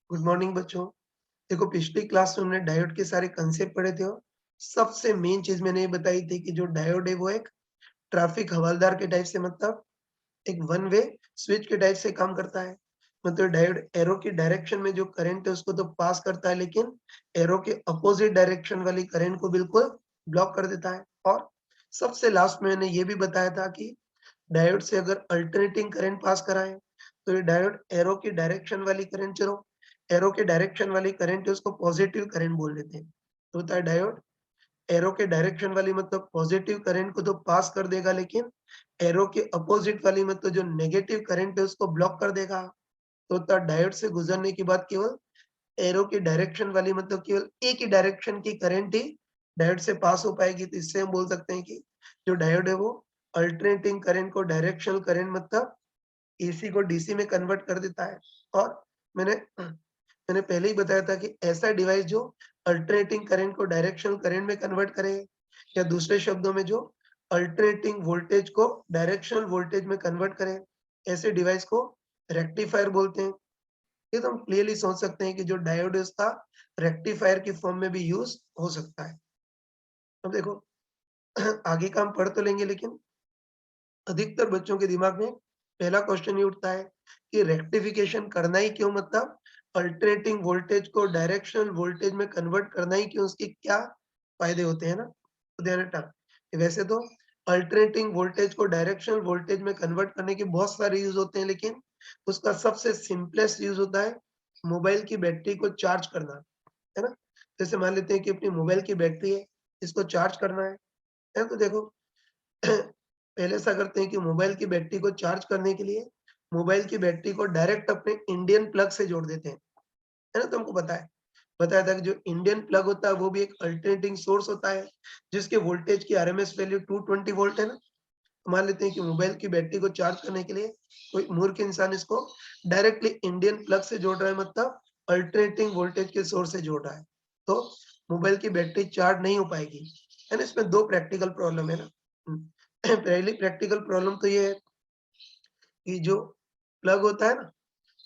Good morning बच्चों। देखो पिछली क्लास में हमने डायोड के सारे कंसेप्ट पढ़े थे और सबसे मेन चीज मैंने ये बताई थी कि जो डायोड है वो एक ट्रैफिक हवलदार के टाइप से मतलब एक वन वे स्विच के टाइप से काम करता है। मतलब डायोड एरो की डायरेक्शन में जो करंट है उसको तो पास करता है, लेकिन एरो के अपोजिट डायरेक्शन वाली करंट को बिल्कुल ब्लॉक कर देता है। और सबसे लास्ट में मैंने ये भी बताया था कि डायोड से अगर अल्टरनेटिंग करंट पास कराएं तो ये डायोड एरो की डायरेक्शन वाली करंट, चलो एरो के डायरेक्शन वाली करंट है उसको पॉजिटिव करंट बोल देते हैं। तो होता है डायोड एरो के डायरेक्शन वाली मतलब पॉजिटिव करंट को तो पास कर देगा, लेकिन एरो के अपोजिट वाली मतलब जो नेगेटिव करंट है उसको ब्लॉक कर देगा। तो होता है डायोड से गुजरने के बाद केवल एरो की डायरेक्शन वाली मतलब केवल एक ही डायरेक्शन की करंट ही डायोड से पास हो पाएगी। तो इससे हम बोल सकते हैं कि जो डायोड है वो अल्टरनेटिंग करंट को डायरेक्शनल करंट मतलब एसी को डीसी में कन्वर्ट कर देता है। और मैंने मैंने पहले ही बताया था कि ऐसा डिवाइस जो अल्टरनेटिंग करंट को डायरेक्शनल करंट में कन्वर्ट करे, या दूसरे शब्दों में जो अल्टरनेटिंग वोल्टेज को डायरेक्शनल वोल्टेज में कन्वर्ट करे, ऐसे डिवाइस को रेक्टिफायर बोलते हैं। ये तो हम क्लियरली सोच सकते हैं कि जो डायोड है उसका रेक्टिफायर की फॉर्म में भी यूज हो सकता है। अब देखो आगे का हम पढ़ तो लेंगे, लेकिन अधिकतर बच्चों के दिमाग में पहला क्वेश्चन ये उठता है कि रेक्टिफिकेशन करना ही क्यों, मतलब अल्टरनेटिंग वोल्टेज को डायरेक्शनल वोल्टेज में कन्वर्ट करना ही क्यों, उसके क्या फायदे होते हैं ना। तो ध्यान रखना कि वैसे तो अल्टरनेटिंग वोल्टेज को डायरेक्शनल वोल्टेज में कन्वर्ट करने के बहुत सारे यूज होते हैं, लेकिन उसका सबसे सिंपलेस्ट यूज होता है मोबाइल की बैटरी को चार्ज करना, है ना। जैसे मान लेते हैं कि अपनी मोबाइल की बैटरी है, इसको चार्ज करना है। तो देखो पहले ऐसा करते हैं कि मोबाइल की बैटरी को चार्ज करने के लिए मोबाइल की बैटरी को डायरेक्ट अपने इंडियन प्लग से जोड़ देते हैं, है ना। तुमको बताया था कि जो इंडियन प्लग होता है वो भी एक अल्टरनेटिंग सोर्स होता है जिसके वोल्टेज की आरएमएस वैल्यू 220 वोल्ट है ना। तो मान लेते हैं कि मोबाइल की बैटरी को चार्ज करने के लिए कोई मूर्ख इंसान इसको डायरेक्टली इंडियन प्लग से जोड़ रहा है, मतलब अल्टरनेटिंग वोल्टेज के सोर्स से जोड़ रहा है, तो मोबाइल की बैटरी चार्ज नहीं हो पाएगी, है ना। इसमें दो प्रैक्टिकल प्रॉब्लम है ना। पहली प्रैक्टिकल प्रॉब्लम तो ये है कि जो प्लग होता है ना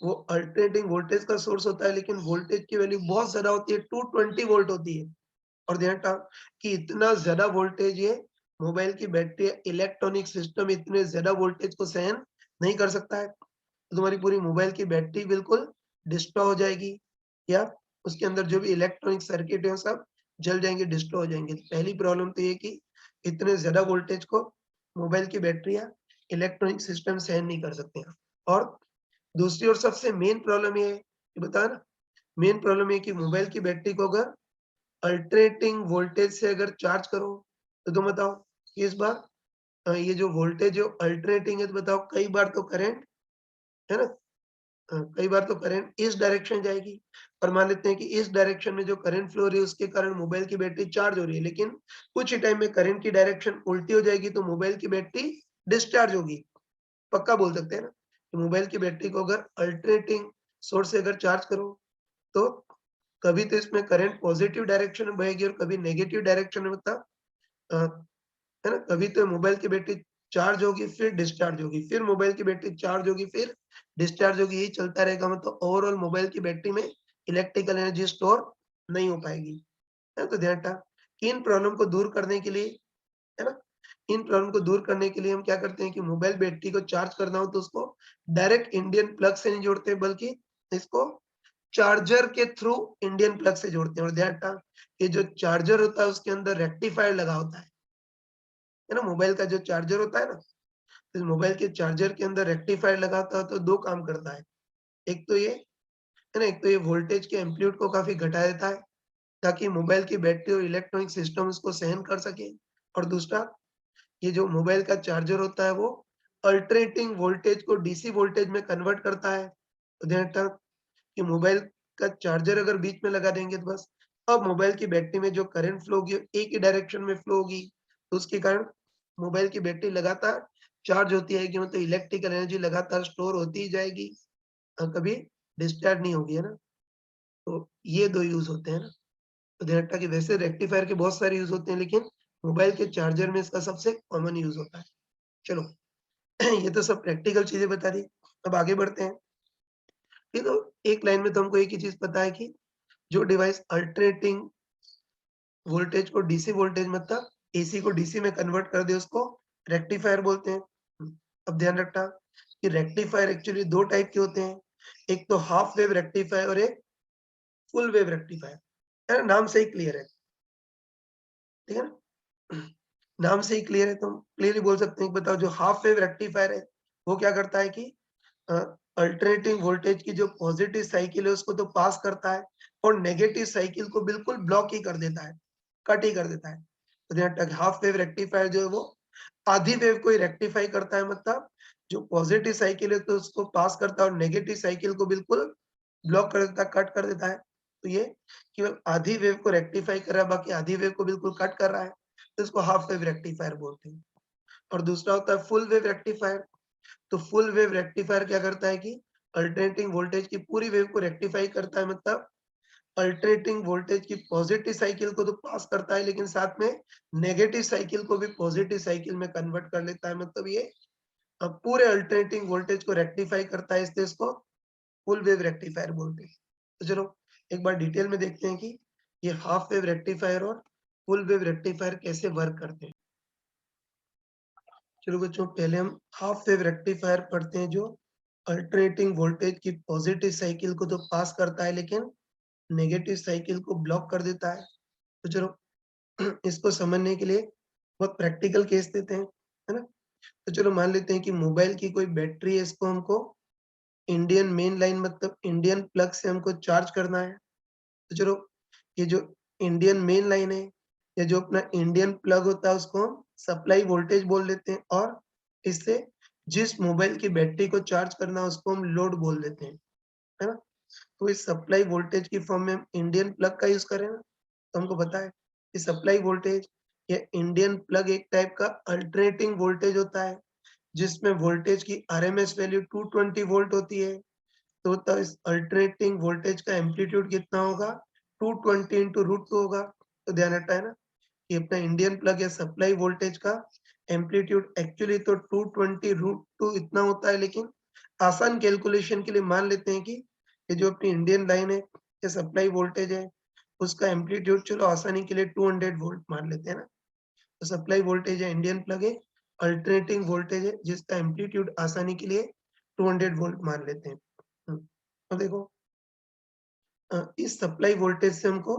वो अल्टरनेटिंग वोल्टेज का सोर्स होता है, लेकिन वोल्टेज की वैल्यू बहुत ज्यादा होती है, 220 वोल्ट होती है। और ध्यान रखना कि इतना ज्यादा वोल्टेज ये मोबाइल की बैटरी इलेक्ट्रॉनिक सिस्टम इतने ज्यादा वोल्टेज को सहन नहीं कर सकता है। तो तुम्हारी पूरी मोबाइल की बैटरी बिल्कुल डिस्ट्रॉय हो जाएगी, या उसके अंदर जो भी इलेक्ट्रॉनिक सर्किट है वो सब जल जाएंगे, डिस्ट्रॉय हो जाएंगे। तो पहली प्रॉब्लम तो ये कि इतने ज्यादा वोल्टेज को मोबाइल की बैटरी या इलेक्ट्रॉनिक सिस्टम सहन नहीं कर सकते हैं। और दूसरी ओर सबसे मेन प्रॉब्लम ये है कि बता ना, मेन प्रॉब्लम ये कि मोबाइल की बैटरी को अगर अल्टरनेटिंग वोल्टेज से अगर चार्ज करो तो तुम बताओ कि इस बार ये जो वोल्टेज जो अल्टरनेटिंग है, तो बताओ कई बार तो करंट, है ना, कई बार तो करंट इस डायरेक्शन जाएगी। और मान लेते हैं कि इस डायरेक्शन में जो करंट फ्लो हो रही है उसके कारण मोबाइल की बैटरी चार्ज हो रही है, लेकिन कुछ ही टाइम में करंट की डायरेक्शन उल्टी हो जाएगी तो मोबाइल की बैटरी डिस्चार्ज होगी। पक्का बोल सकते हैं ना कि मोबाइल की बैटरी को अगर अल्टरनेटिंग सोर्स से अगर चार्ज करो तो कभी तो इसमें करंट पॉजिटिव डायरेक्शन में बहेगी और कभी नेगेटिव डायरेक्शन में, मतलब अ, है ना। कभी तो मोबाइल की बैटरी चार्ज होगी फिर डिस्चार्ज होगी, फिर मोबाइल की बैटरी चार्ज होगी फिर डिस्चार्ज होगी, यही चलता रहेगा। मतलब ओवरऑल मोबाइल की बैटरी में इलेक्ट्रिकल एनर्जी स्टोर नहीं हो पाएगी, है ना। तो ध्यान रखना कि इन प्रॉब्लम को दूर करने के लिए, है ना, इन प्रॉब्लम को दूर करने के लिए हम क्या करते हैं कि मोबाइल बैटरी को चार्ज करना हो तो उसको डायरेक्ट इंडियन प्लग से नहीं जोड़ते, बल्कि इसको चार्जर के थ्रू इंडियन प्लग से जोड़ते हैं। और ध्यान रखना ये जो चार्जर होता है उसके अंदर रेक्टिफायर लगा होता है ना। मोबाइल का जो चार्जर होता है ना, इस मोबाइल के चार्जर के अंदर रेक्टिफायर लगा होता है, तो दो काम करता है। एक तो ये, है ना, एक तो ये वोल्टेज के एम्पलीट्यूड को काफी घटा देता है ताकि मोबाइल की बैटरी और इलेक्ट्रॉनिक सिस्टम उसको सहन कर सके। और दूसरा, ये जो मोबाइल का चार्जर होता है वो अल्टरनेटिंग वोल्टेज को डीसी वोल्टेज में कन्वर्ट करता है। तो ध्यान रखना कि मोबाइल का चार्जर अगर बीच में लगा देंगे तो बस अब मोबाइल की बैटरी में जो करंट फ्लो होगी एक ही डायरेक्शन में फ्लो होगी, तो उसके कारण मोबाइल की बैटरी लगातार चार्ज होती है कि मतलब इलेक्ट्रिकल एनर्जी लगातार स्टोर होती ही जाएगी, कभी डिस्चार्ज नहीं होगी, है ना। तो ये दो यूज होते हैं ना। तो ध्यान रखना कि वैसे रेक्टिफायर के बहुत सारे यूज होते हैं, लेकिन मोबाइल के चार्जर में इसका सबसे कॉमन यूज होता है। चलो ये तो सब प्रैक्टिकल चीजें बता दी। अब आगे बढ़ते हैं। ये तो एक लाइन में तो हमको एक ही चीज पता है कि जो डिवाइस अल्टरनेटिंग वोल्टेज को डीसी वोल्टेज मतलब एसी को डीसी में कन्वर्ट कर दे उसको रेक्टिफायर बोलते हैं। अब ध्यान रखना कि रेक्टिफायर एक्चुअली 2 टाइप के होते हैं। एक तो हाफ वेव रेक्टिफायर और एक फुल वेव रेक्टिफायर। है ना? नाम से ही क्लियर है। ठीक है ना? नाम से ही क्लियर है तो हम क्लियरली बोल सकते हैं कि बताओ जो हाफ वेव रेक्टिफायर है, वो क्या करता है कि अ, अल्टरनेटिंग वोल्टेज की जो पॉजिटिव साइकिल है उसको तो पास करता है और नेगेटिव साइकिल को बिल्कुल ब्लॉक ही कर देता है, कट ही कर देता है। तो ध्यान रखना हाफ वेव रेक्टिफायर जो है वो आधी वेव को ही रेक्टिफाई करता है मतलब जो पॉजिटिव साइकिल है तो उसको पास करता है और नेगेटिव साइकिल को बिल्कुल ब्लॉक कर देता है, कट कर देता है। तो ये केवल आधी वेव को रेक्टिफाई कर रहा है, बाकी आधी वेव को बिल्कुल कट कर रहा है। तो इसको हाफ वेव रेक्टिफायर बोलते हैं। और दूसरा होता है फुल वेव रेक्टिफायर। तो फुल वेव रेक्टिफायर क्या करता है कि अल्टरनेटिंग वोल्टेज की पूरी वेव को रेक्टिफाई करता है मतलब अल्टरनेटिंग वोल्टेज की पॉजिटिव साइकिल को तो पास करता है लेकिन साथ में नेगेटिव साइकिल को भी पॉजिटिव साइकिल में कन्वर्ट कर लेता है मतलब ये पूरे अल्टरनेटिंग वोल्टेज को रेक्टिफाई करता है इसलिए इसको फुल वेव रेक्टिफायर बोलते हैं। तो चलो एक बार डिटेल में देखते हैं कि ये हाफ वेव रेक्टिफायर और फुल वेव रेक्टिफायर कैसे वर्क करते हैं। चलो बच्चों पहले हम हाफ वेव रेक्टिफायर पढ़ते हैं जो अल्टरनेटिंग वोल्टेज की पॉजिटिव साइकिल को तो पास करता है लेकिन नेगेटिव साइकिल को ब्लॉक कर देता है। तो चलो इसको समझने के लिए बहुत प्रैक्टिकल केस देते हैं, है ना? तो चलो मान लेते हैं कि मोबाइल की कोई बैटरी है इसको हमको इंडियन मेन लाइन मतलब इंडियन प्लग से हमको चार्ज करना है। तो चलो ये जो इंडियन मेन लाइन है या जो अपना इंडियन प्लग होता है उसको हम सप्लाई वोल्टेज बोल देते हैं और इससे जिस मोबाइल की बैटरी को चार्ज करना है उसको हम लोड बोल देते हैं, है ना? तो इस सप्लाई वोल्टेज की फॉर्म में हम इंडियन प्लग का यूज करें ना तो हमको पता है कि सप्लाई वोल्टेज या इंडियन प्लग एक टाइप का अल्टरनेटिंग वोल्टेज होता है जिसमें वोल्टेज की आरएमएस वैल्यू 220 वोल्ट होती है। तो इस अल्टरनेटिंग वोल्टेज का एम्पलीट्यूड कितना होगा 220 इंटू रूट टू होगा। तो ध्यान रखना है ना कि अपना इंडियन प्लग या सप्लाई वोल्टेज का एम्पलीट्यूड एक्चुअली तो 220 रूट टू इतना होता है लेकिन आसान कैलकुलेशन के लिए मान लेते हैं कि ये जो अपनी इंडियन लाइन है या सप्लाई वोल्टेज है उसका एम्पलीट्यूड चलो आसानी के लिए 200 वोल्ट मान लेते हैं ना। तो सप्लाई वोल्टेज है इंडियन प्लग है अल्टरनेटिंग वोल्टेज है जिसका एम्पलीट्यूड आसानी के लिए 200 वोल्ट मान लेते हैं। अब देखो इस सप्लाई वोल्टेज से हमको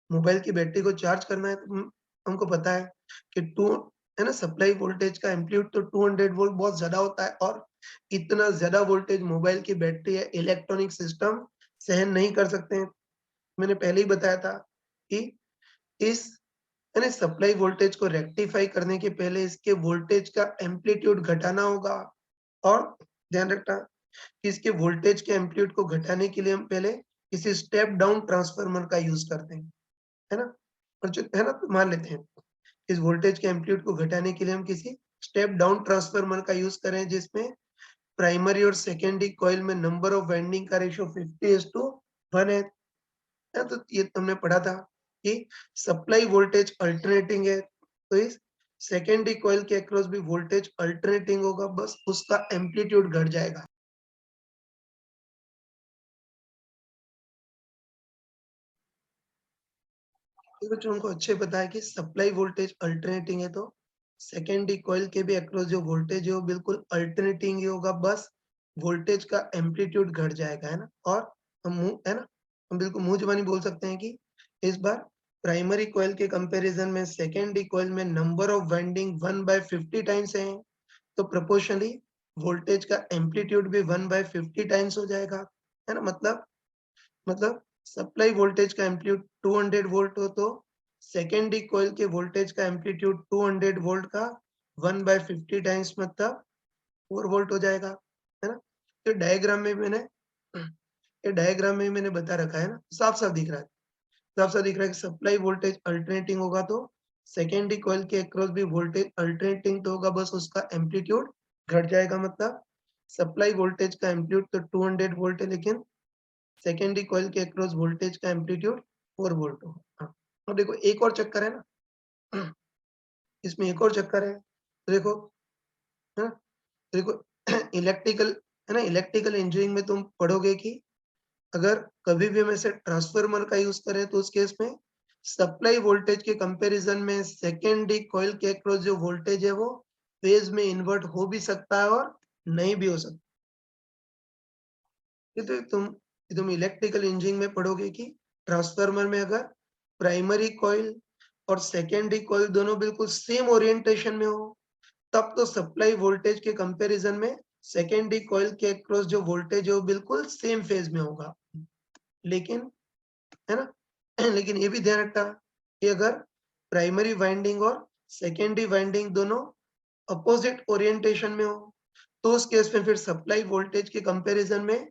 मोबाइल की बैटरी को चार्ज करना है तो हमको पता है कि 2 है ना सप्लाई वोल्टेज का एम्पलीट्यूड तो 200 वोल्ट बहुत ज़्यादा होता है और इतना ज़्यादा वोल्टेज मोबाइल की बैटरी या इलेक्ट्रॉनिक सिस्टम सहन नहीं कर सकते हैं। मैंने पहले ही बताया था कि इस है ना सप्लाई वोल्टेज को रेक्टिफाई करने के पहले इसके वोल्टेज का एम्पलीट्यूड घटाना होगा और ध्यान रखना कि इसके वोल्टेज के एम्पलीट्यूड को घटाने के लिए हम पहले किसी स्टेप डाउन ट्रांसफार्मर का यूज़ करते हैं, है ना? और जो है ना तो मान लेते हैं इस वोल्टेज के एम्पलीट्यूड को घटाने के लिए हम किसी स्टेप डाउन ट्रांसफार्मर का यूज़ करें जिसमें प्राइमरी और सेकेंडरी कॉइल में नंबर ऑफ वाइंडिंग का रेशियो 50:1 है। तो ये तुमने पढ़ा था कि सप्लाई वोल्टेज अल्टरनेटिंग है तो इस सेकेंडरी कॉइल के अक्रॉस भी वोल्टेज अल्टरनेटिंग होगा बस उसका एम्पलीट्यूड घट जाएगा। ये बच्चों हमको अच्छे पता है कि सप्लाई वोल्टेज अल्टरनेटिंग है तो सेकेंडरी कॉइल के भी अक्रॉस जो वोल्टेज है वो बिल्कुल अल्टरनेटिंग ही होगा बस वोल्टेज का एम्पलीट्यूड घट जाएगा, है ना? और हम मुंह है ना हम बिल्कुल मुंह जुबानी बोल सकते हैं कि इस बार प्राइमरी कॉइल के कंपैरिजन में सेकेंडरी कॉइल में नंबर ऑफ वाइंडिंग 1/50 टाइम्स है तो प्रोपोर्शनली वोल्टेज का एम्पलीट्यूड भी 1/50 टाइम्स हो जाएगा, है ना? मतलब सप्लाई वोल्टेज का एम्पलीट्यूड 200 वोल्ट हो तो सेकेंडरी कॉइल के वोल्टेज का एम्पलीट्यूड 200 वोल्ट का 1/50 टाइम्स मतलब 4 वोल्ट हो जाएगा, है ना? तो डायग्राम में मैंने ये डायग्राम में मैंने बता रखा है ना, साफ-साफ दिख रहा है। साफ-साफ दिख रहा है कि सप्लाई वोल्टेज अल्टरनेटिंग होगा तो सेकेंडरी कॉइल के अक्रॉस भी वोल्टेज अल्टरनेटिंग तो होगा बस उसका एम्पलीट्यूड घट जाएगा मतलब सप्लाई वोल्टेज का एम्पलीट्यूड तो 200 वोल्ट है लेकिन सेकेंडरी कॉइल के अक्रॉस वोल्टेज का एम्पलीट्यूड 4 वोल्ट होगा। हाँ, और देखो एक और चक्कर है ना, इसमें एक और चक्कर है। तो देखो, है ना? देखो इलेक्ट्रिकल है ना? इलेक्ट्रिकल इंजीनियरिंग में तुम पढ़ोगे कि अगर कभी भी हम ऐसे ट्रांसफार्मर का यूज़ करें तो उस केस में सप्लाई वोल्टेज के कंपैरिजन में सेकेंडरी कॉइल के अक्रॉस जो वोल्टेज है वो फेज में इन्वर्ट हो भी सकता है और नहीं भी हो सकता। ये तो तुम इलेक्ट्रिकल इंजीनियरिंग में पढ़ोगे कि ट्रांसफार्मर में अगर प्राइमरी कॉइल और सेकेंडरी कॉइल दोनों बिल्कुल सेम ओरिएंटेशन में हो, तब तो सप्लाई वोल्टेज के कंपैरिजन में सेकेंडरी कॉइल के अक्रॉस जो वोल्टेज है वो बिल्कुल सेम फेज में होगा। लेकिन है ना? लेकिन ये भी ध्यान रखना कि अगर प्राइमरी वाइंडिंग और सेकेंडरी वाइंडिंग दोनों अपोजिट ओरिएंटेशन में हो, तो उस केस में फिर सप्लाई वोल्टेज के कंपैरिजन में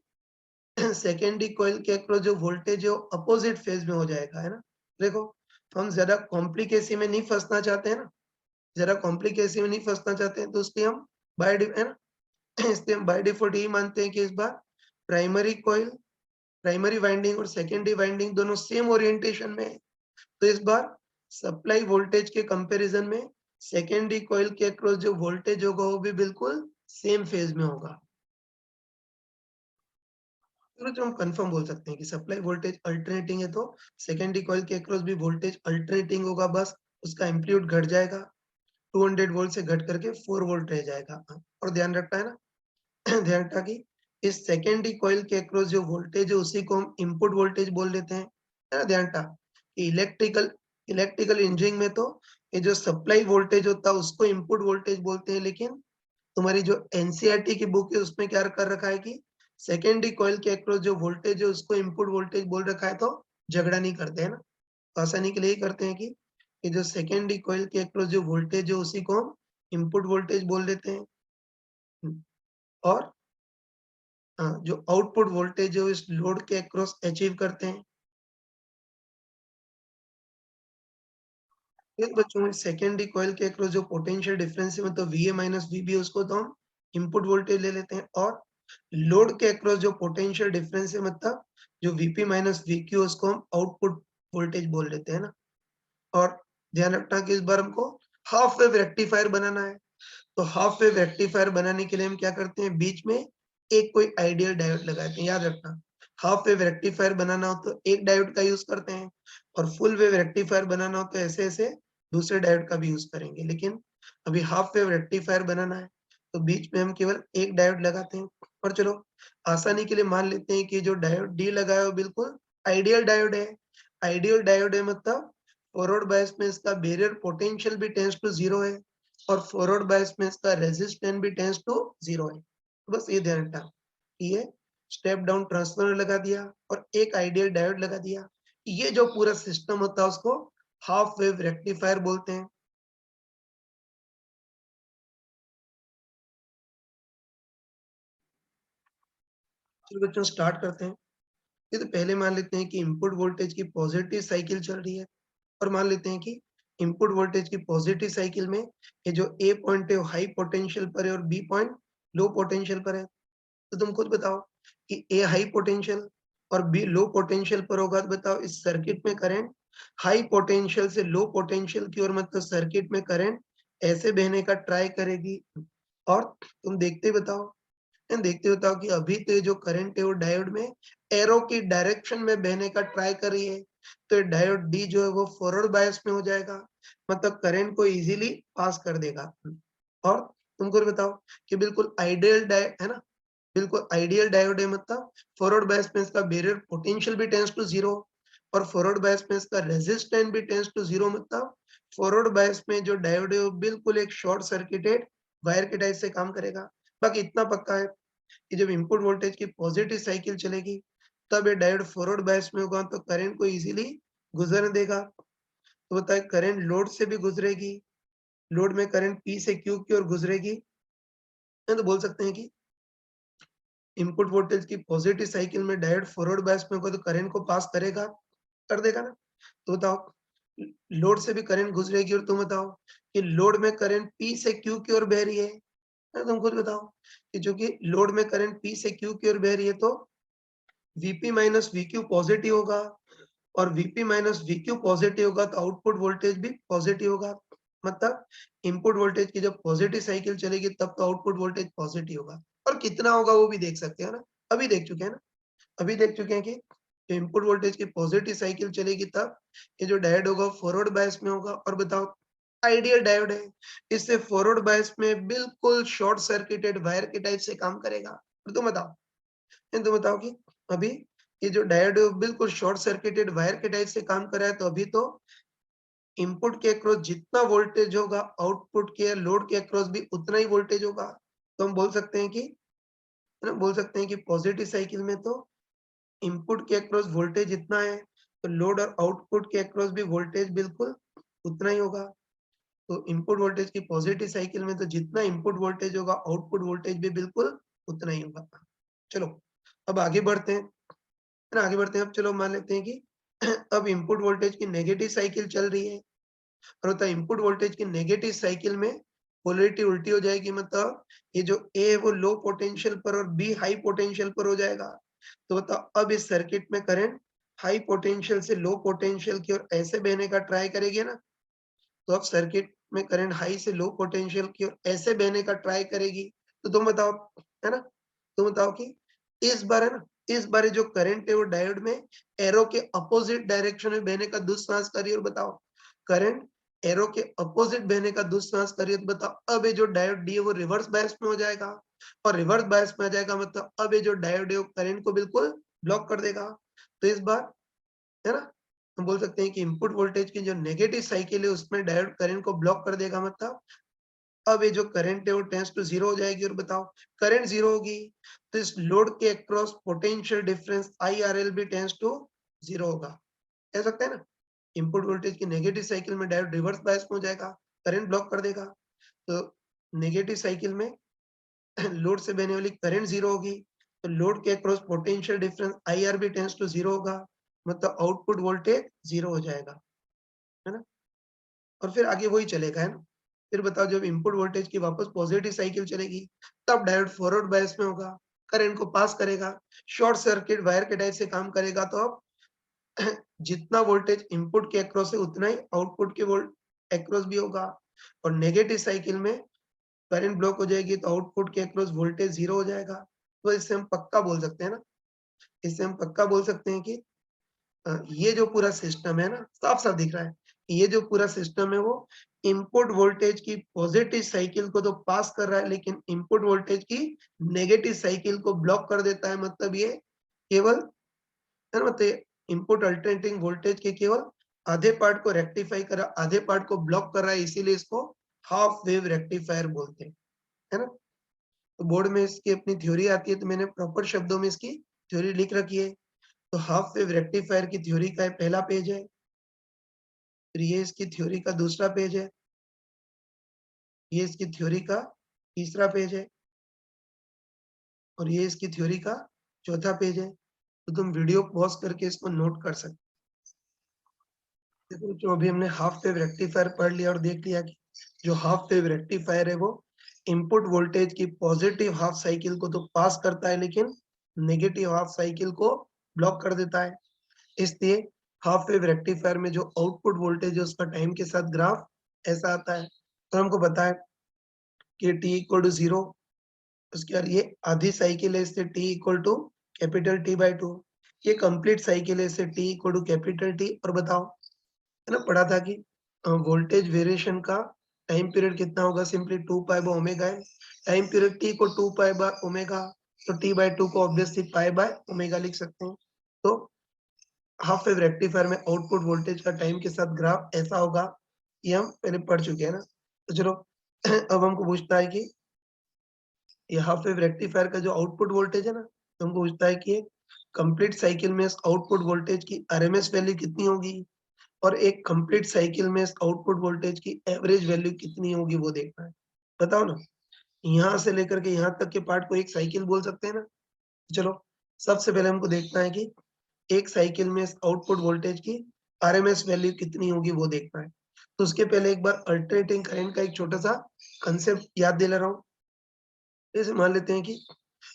सेकेंडरी कॉइल के अक्रॉस जो वोल्टेज है वो अपोजिट फेज में हो जाएगा, है ना? देखो, हम ज़्यादा कॉम्प्लिकेसी में नहीं फँसना चाहते हैं ना, ज़रा कॉम्प्लिकेसी में नहीं फँसना चाहते हैं, तो इसलिए हम है ना? इसलिए हम बाय डिफ़ॉल्ट यही मानते हैं कि इस बार प्राइमरी कॉइल, प्राइमरी वाइंडिंग और सेकेंडरी वाइंडिंग दोनों सेम ओरिएंटेशन में है। तो इस बार सप्लाई वोल्टेज के कंपैरिजन में सेकेंडरी कॉइल के अक्रॉस जो वोल्टेज होगा वो भी बिल्कुल सेम फेज में होगा। तो जो हम कंफर्म बोल सकते हैं कि सप्लाई वोल्टेज अल्टरनेटिंग है तो सेकेंडरी कॉइल के अक्रॉस भी वोल्टेज अल्टरनेटिंग होगा, बस उसका एम्पलीट्यूड घट जाएगा, 200 वोल्ट से घट करके 4 वोल्ट रह जाएगा। और ध्यान रखना है ना, ध्यान रखना कि इस सेकेंडरी कॉइल के अक्रॉस जो वोल्टेज है उसी को हम इनपुट वोल्टेज बोल देते हैं, है ना? ध्यान रखना कि इलेक्ट्रिकल इंजीनियरिंग में तो ये जो सप्लाई वोल्टेज होता है उसको इनपुट वोल्टेज बोलते हैं, लेकिन तुम्हारी जो एनसीईआरटी की बुक है उसमें क्या कर रखा है कि सेकेंडरी कॉइल के अक्रॉस जो वोल्टेज है उसको इनपुट वोल्टेज बोल रखा है, तो झगड़ा नहीं करते, है ना? तो आसानी के लिए ही करते हैं कि ये जो सेकेंडरी कॉइल के अक्रॉस जो वोल्टेज है उसी को हम इनपुट वोल्टेज बोल देते हैं। और जो आउटपुट वोल्टेज है वो इस लोड के अक्रॉस अचीव करते हैं। फिर बच्चों में सेकेंडरी कॉइल के अक्रॉस जो पोटेंशियल डिफरेंस है मतलब वीए माइनस वीबी उसको तो हम इनपुट वोल्टेज ले लेते हैं, और लोड के अक्रॉस जो पोटेंशियल डिफरेंस है मतलब जो वीपी माइनस वीक्यू उसको हम आउटपुट वोल्टेज बोल देते हैं ना। और ध्यान रखना कि इस बार हमको हाफ वेव रेक्टिफायर बनाना है। तो हाफ वेव रेक्टिफायर बनाने के लिए हम क्या करते हैं, बीच में एक कोई आइडियल डायोड लगाते हैं। याद रखना, हाफ वेव रेक्टिफायर बनाना हो तो एक डायोड का यूज करते हैं, और फुल वेव रेक्टिफायर बनाना हो तो ऐसे ऐसे दूसरे डायोड का भी यूज करेंगे। लेकिन अभी हाफ वेव रेक्टिफायर बनाना है तो बीच में हम केवल एक डायोड लगाते हैं। और चलो आसानी के लिए मान लेते हैं कि जो डायोड डी लगाया है वो बिल्कुल आइडियल डायोड है। आइडियल डायोड है मतलब फॉरवर्ड बायस में इसका बैरियर पोटेंशियल भी टेंड्स टू 0 है, और फॉरवर्ड बायस में इसका रेजिस्टेंस भी टेंड्स टू 0 है। बस ये ध्यान रखना कि ये स्टेप डाउन ट्रांसफार्मर लगा दिया और एक आइडियल डायोड लगा दिया। ये जो पूरा सिस्टम होता है उसको हाफ वेव रेक्टिफायर बोलते हैं। चलो बच्चों स्टार्ट करते हैं। ये तो पहले मान लेते हैं कि इनपुट वोल्टेज की पॉजिटिव साइकिल चल रही है, और मान लेते हैं कि इनपुट वोल्टेज की पॉजिटिव साइकिल में ये जो ए पॉइंट है वो हाई पोटेंशियल पर है और बी पॉइंट लो पोटेंशियल पर है। तो तुम खुद बताओ कि ए हाई पोटेंशियल और बी लो पोटेंशियल पर होगा, तो बताओ इस सर्किट में करंट हाई पोटेंशियल से लो पोटेंशियल की ओर मतलब सर्किट में करंट ऐसे बहने का ट्राई करेगी। और तुम देखते बताओ कि अभी तो ये जो करंट है वो डायोड में एरो की डायरेक्शन में बहने का ट्राई कर रही है, तो ये डायोड डी जो है वो फॉरवर्ड बायस में हो जाएगा, मतलब करंट को इजीली पास कर देगा। और तुमको बताओ कि बिल्कुल आइडियल डायोड है ना, बिल्कुल आइडियल डायोड है मतलब फॉरवर्ड बायस में इसका बैरियर पोटेंशियल भी टेंड्स टू 0, और फॉरवर्ड बायस में इसका रेजिस्टेंस भी टेंड्स टू 0, मतलब फॉरवर्ड बायस में जो डायोड है वो बिल्कुल एक शॉर्ट सर्किटेड वायर के टाइप से काम करेगा। बाकी इतना पक्का है कि जब इनपुट वोल्टेज की पॉजिटिव साइकिल चलेगी तब ये डायोड फॉरवर्ड बायस में होगा तो करंट को इजीली गुजरने देगा। तो बताए करंट लोड से भी गुजरेगी, लोड में करंट पी से क्यू की ओर गुजरेगी। तो बोल सकते हैं कि इनपुट वोल्टेज की पॉजिटिव साइकिल में डायोड फॉरवर्ड बायस में होगा तो करंट को पास करेगा, कर देगा ना। तो बताओ लोड से भी करंट गुजरेगी, और तुम बताओ कि लोड में करंट पी से क्यू की ओर बह रही है। तुम खुद बताओ कि चूंकि लोड में करंट पी से क्यू की ओर बह रही है तो वीपी माइनस वीक्यू पॉजिटिव होगा, और वीपी माइनस वीक्यू पॉजिटिव होगा तो आउटपुट वोल्टेज भी पॉजिटिव होगा। मतलब इनपुट वोल्टेज की जब पॉजिटिव साइकिल चलेगी तब तो आउटपुट वोल्टेज पॉजिटिव होगा। और कितना होगा वो भी देख सकते हैं ना, अभी देख चुके हैं ना, अभी देख चुके हैं कि इनपुट वोल्टेज की पॉजिटिव साइकिल चलेगी तब ये जो डायोड होगा फॉरवर्ड बायस में होगा। और बताओ आइडियल डायोड है, इससे फॉरवर्ड बायस में बिल्कुल शॉर्ट सर्किटेड वायर के टाइप से काम करेगा। और तुम बताओ कि अभी ये जो डायोड है वो बिल्कुल शॉर्ट सर्किटेड वायर के टाइप से काम कर रहा है, तो अभी तो इनपुट के अक्रॉस जितना वोल्टेज होगा आउटपुट के लोड के अक्रॉस भी उतना ही वोल्टेज होगा। तो हम बोल सकते हैं कि है ना, बोल सकते हैं कि पॉजिटिव साइकिल में तो इनपुट के अक्रॉस वोल्टेज इतना है, तो लोड और आउटपुट के अक्रॉस भी वोल्टेज बिल्कुल उतना ही होगा। तो इनपुट वोल्टेज की पॉजिटिव साइकिल में तो जितना इनपुट वोल्टेज होगा आउटपुट वोल्टेज भी बिल्कुल उतना ही होगा। चलो अब आगे बढ़ते हैं, है ना, आगे बढ़ते हैं। अब चलो मान लेते हैं कि अब इनपुट वोल्टेज की नेगेटिव साइकिल चल रही है, और होता है इनपुट वोल्टेज की नेगेटिव साइकिल में पोलैरिटी उल्टी हो जाएगी, मतलब ये जो ए है वो लो पोटेंशियल पर और बी हाई पोटेंशियल पर हो जाएगा। तो बताओ अब इस सर्किट में करंट हाई पोटेंशियल से लो पोटेंशियल की ओर ऐसे बहने का ट्राई करेगी ना, तो अब सर्किट में करंट हाई से लो पोटेंशियल की ओर ऐसे बहने का ट्राई करेगी। तो तुम बताओ, है ना, तुम बताओ कि इस बार है ना, इस बार जो करंट है वो डायोड में एरो के अपोजिट डायरेक्शन में बहने का दुस्साहस करिए। और बताओ करंट एरो के अपोजिट बहने का दुस्साहस करिए, तो बताओ अब ये जो डायोड डी है वो रिवर्स बायस में हो जाएगा, और रिवर्स बायस में आ जाएगा मतलब अब ये जो डायोड है वो करंट को बिल्कुल ब्लॉक कर देगा। तो इस बार है ना, हम बोल सकते हैं कि इनपुट वोल्टेज की जो नेगेटिव साइकिल है उसमें डायोड करंट को ब्लॉक कर देगा, मतलब अब ये जो करंट है वो टेंड्स टू जीरो हो जाएगी। और बताओ करंट जीरो होगी तो इस लोड के अक्रॉस पोटेंशियल डिफरेंस IRL भी टेंड्स टू जीरो होगा। कह सकते हैं ना, इनपुट वोल्टेज की नेगेटिव साइकिल में डायोड रिवर्स बायस में हो जाएगा, करंट ब्लॉक कर देगा। तो नेगेटिव साइकिल में लोड से बहने वाली करंट जीरो होगी, तो लोड के अक्रॉस पोटेंशियल डिफरेंस IR भी टेंड्स टू जीरो होगा, मतलब आउटपुट वोल्टेज जीरो हो जाएगा, है ना। और फिर आगे वही चलेगा, है ना। फिर बताओ जब इनपुट वोल्टेज की वापस पॉजिटिव साइकिल चलेगी तब डायोड फॉरवर्ड बायस में होगा, करंट को पास करेगा, शॉर्ट सर्किट वायर के टाइप से काम करेगा। तो अब जितना वोल्टेज इनपुट के अक्रॉस है उतना ही आउटपुट के वोल्ट अक्रॉस भी होगा। और नेगेटिव साइकिल में करंट ब्लॉक हो जाएगी तो आउटपुट के अक्रॉस वोल्टेज जीरो हो जाएगा। तो इससे हम पक्का बोल सकते हैं ना, इससे हम पक्का बोल सकते हैं कि ये जो पूरा सिस्टम है ना, साफ-साफ दिख रहा है। ये जो पूरा सिस्टम है वो इनपुट वोल्टेज की पॉजिटिव साइकिल को तो पास कर रहा है, लेकिन इनपुट वोल्टेज की नेगेटिव साइकिल को ब्लॉक कर देता है। मतलब ये केवल, है ना, मतलब इनपुट अल्टरनेटिंग वोल्टेज के केवल आधे पार्ट को रेक्टिफाई कर रहा है, आधे पार्ट को ब्लॉक कर रहा है, इसीलिए इसको हाफ वेव रेक्टिफायर बोलते हैं, है ना। तो बोर्ड में इसकी अपनी थ्योरी आती है, तो मैंने प्रॉपर शब्दों में इसकी थ्योरी लिख रखी है। तो हाफ वेव रेक्टिफायर की थ्योरी का पहला पेज है, फिर ये इसकी थ्योरी का दूसरा पेज है, ये इसकी थ्योरी का तीसरा पेज है, और ये इसकी थ्योरी का चौथा पेज है। तो तुम वीडियो पॉज़ करके इसको नोट कर सकते हो। देखो जो अभी हमने हाफ वेव रेक्टिफायर पढ़ लिया और देख लिया कि जो हाफ वेव रेक्टिफायर है वो इनपुट वोल्टेज की पॉजिटिव हाफ साइकिल को तो पास करता है, लेकिन नेगेटिव हाफ साइकिल को ब्लॉक कर देता है। इसलिए हाफ वेव रेक्टिफायर में जो आउटपुट वोल्टेज है उसका टाइम के साथ ग्राफ ऐसा आता है। तो हमको पता है कि t इक्वल टू 0, उसके बाद ये आधी साइकिल है, इससे t equal to capital T by 2, ये कंप्लीट साइकिल है, इससे t equal to capital T। और बताओ, है ना, पढ़ा था कि वोल्टेज वेरिएशन का टाइम पीरियड कितना होगा, सिंपली 2 पाई बाय ओमेगा है। टाइम पीरियड t को 2 पाई बाय ओमेगा, तो t बाय 2 को ऑब्वियसली पाई बाय ओमेगा लिख सकते हैं। तो हाफ वेव रेक्टिफायर में आउटपुट वोल्टेज का टाइम के साथ ग्राफ ऐसा होगा, ये हम पहले पढ़ चुके हैं ना। तो चलो अब हमको पूछता है कि ये हाफ वेव रेक्टिफायर का जो आउटपुट वोल्टेज है ना, तो हमको पूछता है कि कंप्लीट साइकिल में इस आउटपुट वोल्टेज की आरएमएस वैल्यू कितनी होगी, और एक कंप्लीट साइकिल में इस आउटपुट वोल्टेज की एवरेज वैल्यू कितनी होगी वो देखना है। बताओ ना, यहाँ से लेकर के यहाँ तक के पार्ट को एक साइकिल बोल सकते हैं ना। चलो सबसे पहले हमको देखना है कि एक साइकिल में इस आउटपुट वोल्टेज की आरएमएस वैल्यू कितनी होगी वो देखना है। तो उसके पहले एक बार अल्टरनेटिंग करंट का एक छोटा-सा कांसेप्ट याद दिला रहा हूँ। जैसे मान लेते हैं कि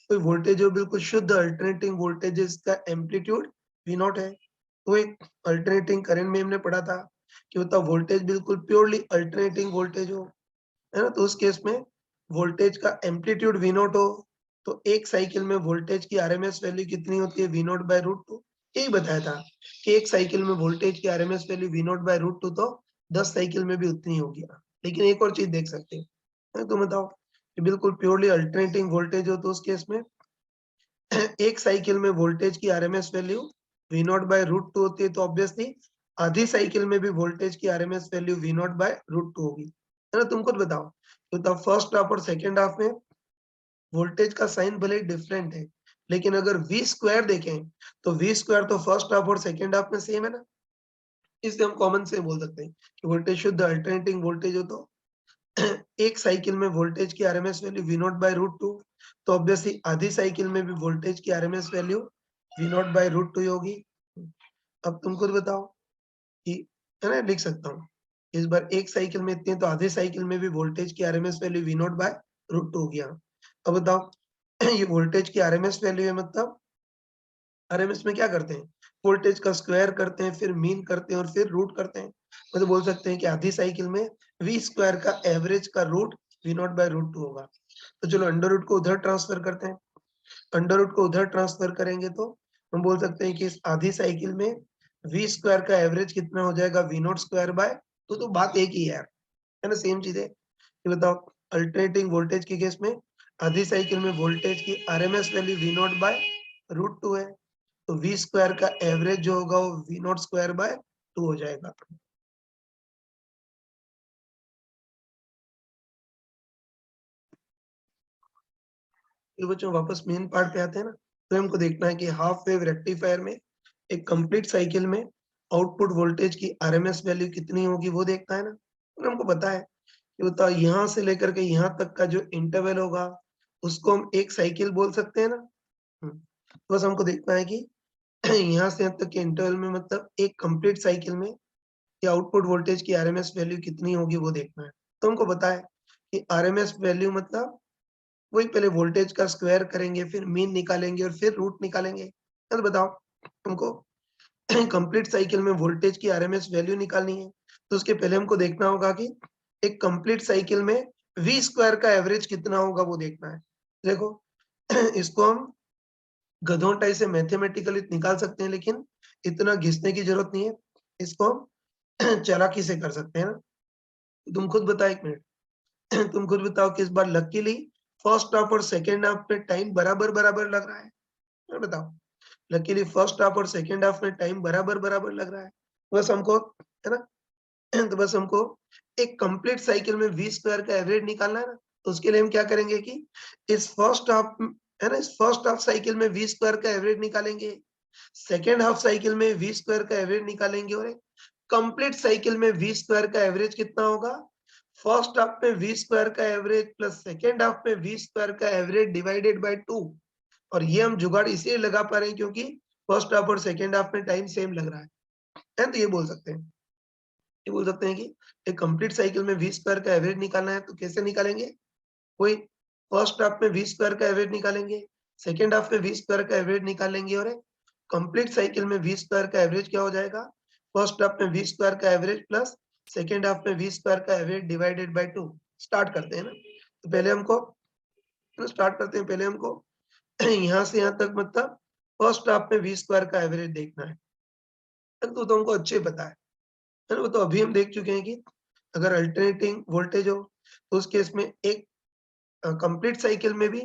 कोई वोल्टेज हो बिल्कुल शुद्ध अल्टरनेटिंग वोल्टेज, जिसका एम्पलीट्यूड V0 है। तो एक अल्टरनेटिंग करंट में हमने पढ़ा था कि होता वोल्टेज बिल्कुल प्योरली अल्टरनेटिंग वोल्टेज हो, है ना? तो उस केस में वोल्टेज का एम्पलीट्यूड V0 हो, तो एक साइकिल में वोल्टेज की आरएमएस वैल्यू कितनी होती है, V naught by root two. यही बताया था कि एक साइकिल में वोल्टेज की RMS value V naught by root two, तो 10 साइकिल में भी उतनी होगी। लेकिन एक और चीज देख सकते हैं, तो बताओ कि बिल्कुल प्योरली अल्टरनेटिंग वोल्टेज हो तो उस केस में एक साइकिल में वोल्टेज की RMS value V naught by root two होती है, तो ऑब्वियसली आधी साइकिल में भी वोल्टेज की RMS value V naught by root two होगी, है ना। तुम खुद बताओ, तो फर्स्ट हाफ और सेकेंड हाफ में वोल्टेज का साइन भले ही डिफरेंट है, लेकिन अगर वी स्क्वायर देखें तो वी स्क्वायर तो फर्स्ट हाफ और सेकेंड हाफ में सेम है ना। इससे हम कॉमन से बोल सकते हैं कि वोल्टेज शुद्ध अल्टरनेटिंग वोल्टेज हो तो एक साइकिल में वोल्टेज की RMS value V naught by root two, तो ऑब्वियसली आधी साइकिल में भी वोल्टेज की RMS value V naught by root two होगी। अब तुम खुद बताओ कि, है ना, लिख सकता हूँ इस बार एक साइकिल में इतनी है, तो आधे साइकिल में भी वोल्टेज की RMS value V naught by root two हो गया। अब बताओ ये वोल्टेज की आरएमएस वैल्यू है, मतलब आरएमएस में क्या करते हैं, वोल्टेज का स्क्वायर करते हैं, फिर मीन करते हैं और फिर रूट करते हैं। मतलब बोल सकते हैं कि आधी साइकिल में वी स्क्वायर का एवरेज का root V naught by root two होगा। तो चलो अंडर रूट को उधर ट्रांसफर करते हैं। अंडर रूट को उधर ट्रांसफर करेंगे तो हम बोल सकते हैं कि इस आधी साइकिल में वी स्क्वायर का एवरेज कितना हो जाएगा, V naught square by two. तो बात एक ही है यार, है ना, सेम चीज है। ये बताओ अल्टरनेटिंग वोल्टेज के केस में आधी साइकिल में वोल्टेज की RMS value V naught by root two है, तो वी स्क्वायर का एवरेज जो होगा वो V naught square by two हो जाएगा। ये बच्चों वापस मेन पार्ट पे आते हैं ना, तो हमको देखना है कि हाफ वेव रेक्टिफायर में एक कंप्लीट साइकिल में आउटपुट वोल्टेज की आरएमएस वैल्यू कितनी होगी वो देखना है ना। और हमको पता है कि बताओ यहाँ से लेकर के यहाँ तक का जो इंटरवल होगा उसको हम एक साइकिल बोल सकते हैं ना। तो बस हमको देखना है कि यहाँ से यहाँ तक के इंटरवल में, मतलब एक कंप्लीट साइकिल में कि आउटपुट वोल्टेज की आरएमएस वैल्यू कितनी होगी वो देखना है। तो हमको पता है कि आरएमएस वैल्यू मतलब वही पहले वोल्टेज का स्क्वायर करेंगे, फिर मीन निकालेंगे और फिर रूट निकालेंगे। तो बताओ हमको कंप्लीट साइकिल में वोल्टेज की आरएमएस वैल्यू निकालनी है, तो उसके पहले हमको देखना होगा कि एक कंप्लीट साइकिल में वी स्क्वायर का एवरेज कितना होगा वो देखना है। देखो इसको हम गधों टाइप से मैथमेटिकली निकाल सकते हैं, लेकिन इतना घिसने की जरूरत नहीं है। इसको हम चालाकी से कर सकते हैं ना। तुम खुद बताओ, एक मिनट तुम खुद बताओ कि इस बार लकीली फर्स्ट हाफ और सेकेंड हाफ में टाइम बराबर बराबर लग रहा है। बताओ, लकीली फर्स्ट हाफ और सेकेंड हाफ में टाइम बराबर बराबर लग रहा है। बस हमको, है ना, तो बस हमको एक कंप्लीट साइकिल में वी स्क्वायर का एवरेज निकालना है ना। तो उसके लिए हम क्या करेंगे कि इस फर्स्ट हाफ, है ना, इस फर्स्ट हाफ साइकिल में वी स्क्वायर का एवरेज निकालेंगे, सेकेंड हाफ साइकिल में वी स्क्वायर का एवरेज निकालेंगे, और कंप्लीट साइकिल में वी स्क्वायर का एवरेज कितना होगा, फर्स्ट हाफ में वी स्क्वायर का एवरेज प्लस सेकेंड हाफ में वी स्क्वायर का एवरेज डिवाइडेड बाय टू। और ये हम जुगाड़ इसलिए लगा पा रहे हैं क्योंकि फर्स्ट हाफ और सेकेंड हाफ में टाइम सेम लग रहा है। तो ये बोल सकते हैं, ये बोल सकते हैं कि एक कंप्लीट साइकिल में वी स्क्वायर का एवरेज निकालना है, तो कैसे निकालेंगे, कोई फर्स्ट हाफ में वी स्क्वायर का एवरेज निकालेंगे, सेकेंड हाफ में वी स्क्वायर का एवरेज निकालेंगे, और कंप्लीट साइकिल में वी स्क्वायर का एवरेज क्या हो जाएगा, फर्स्ट हाफ में वी स्क्वायर का एवरेज प्लस सेकेंड हाफ में वी स्क्वायर का average divided by to. Start करते हैं ना। तो पहले हमको स्टार्ट करते हैं, पहले हमको यहाँ से यहाँ तक, मतलब फर्स्ट हाफ में वी स्क्वायर का एवरेज देखना है। तो हमको अच्छे पता है ना। वो तो अभी हम देख चुके हैं कि अगर अल्टरनेटिंग वोल्टेज हो तो उस केस में एक कंप्लीट साइकिल में भी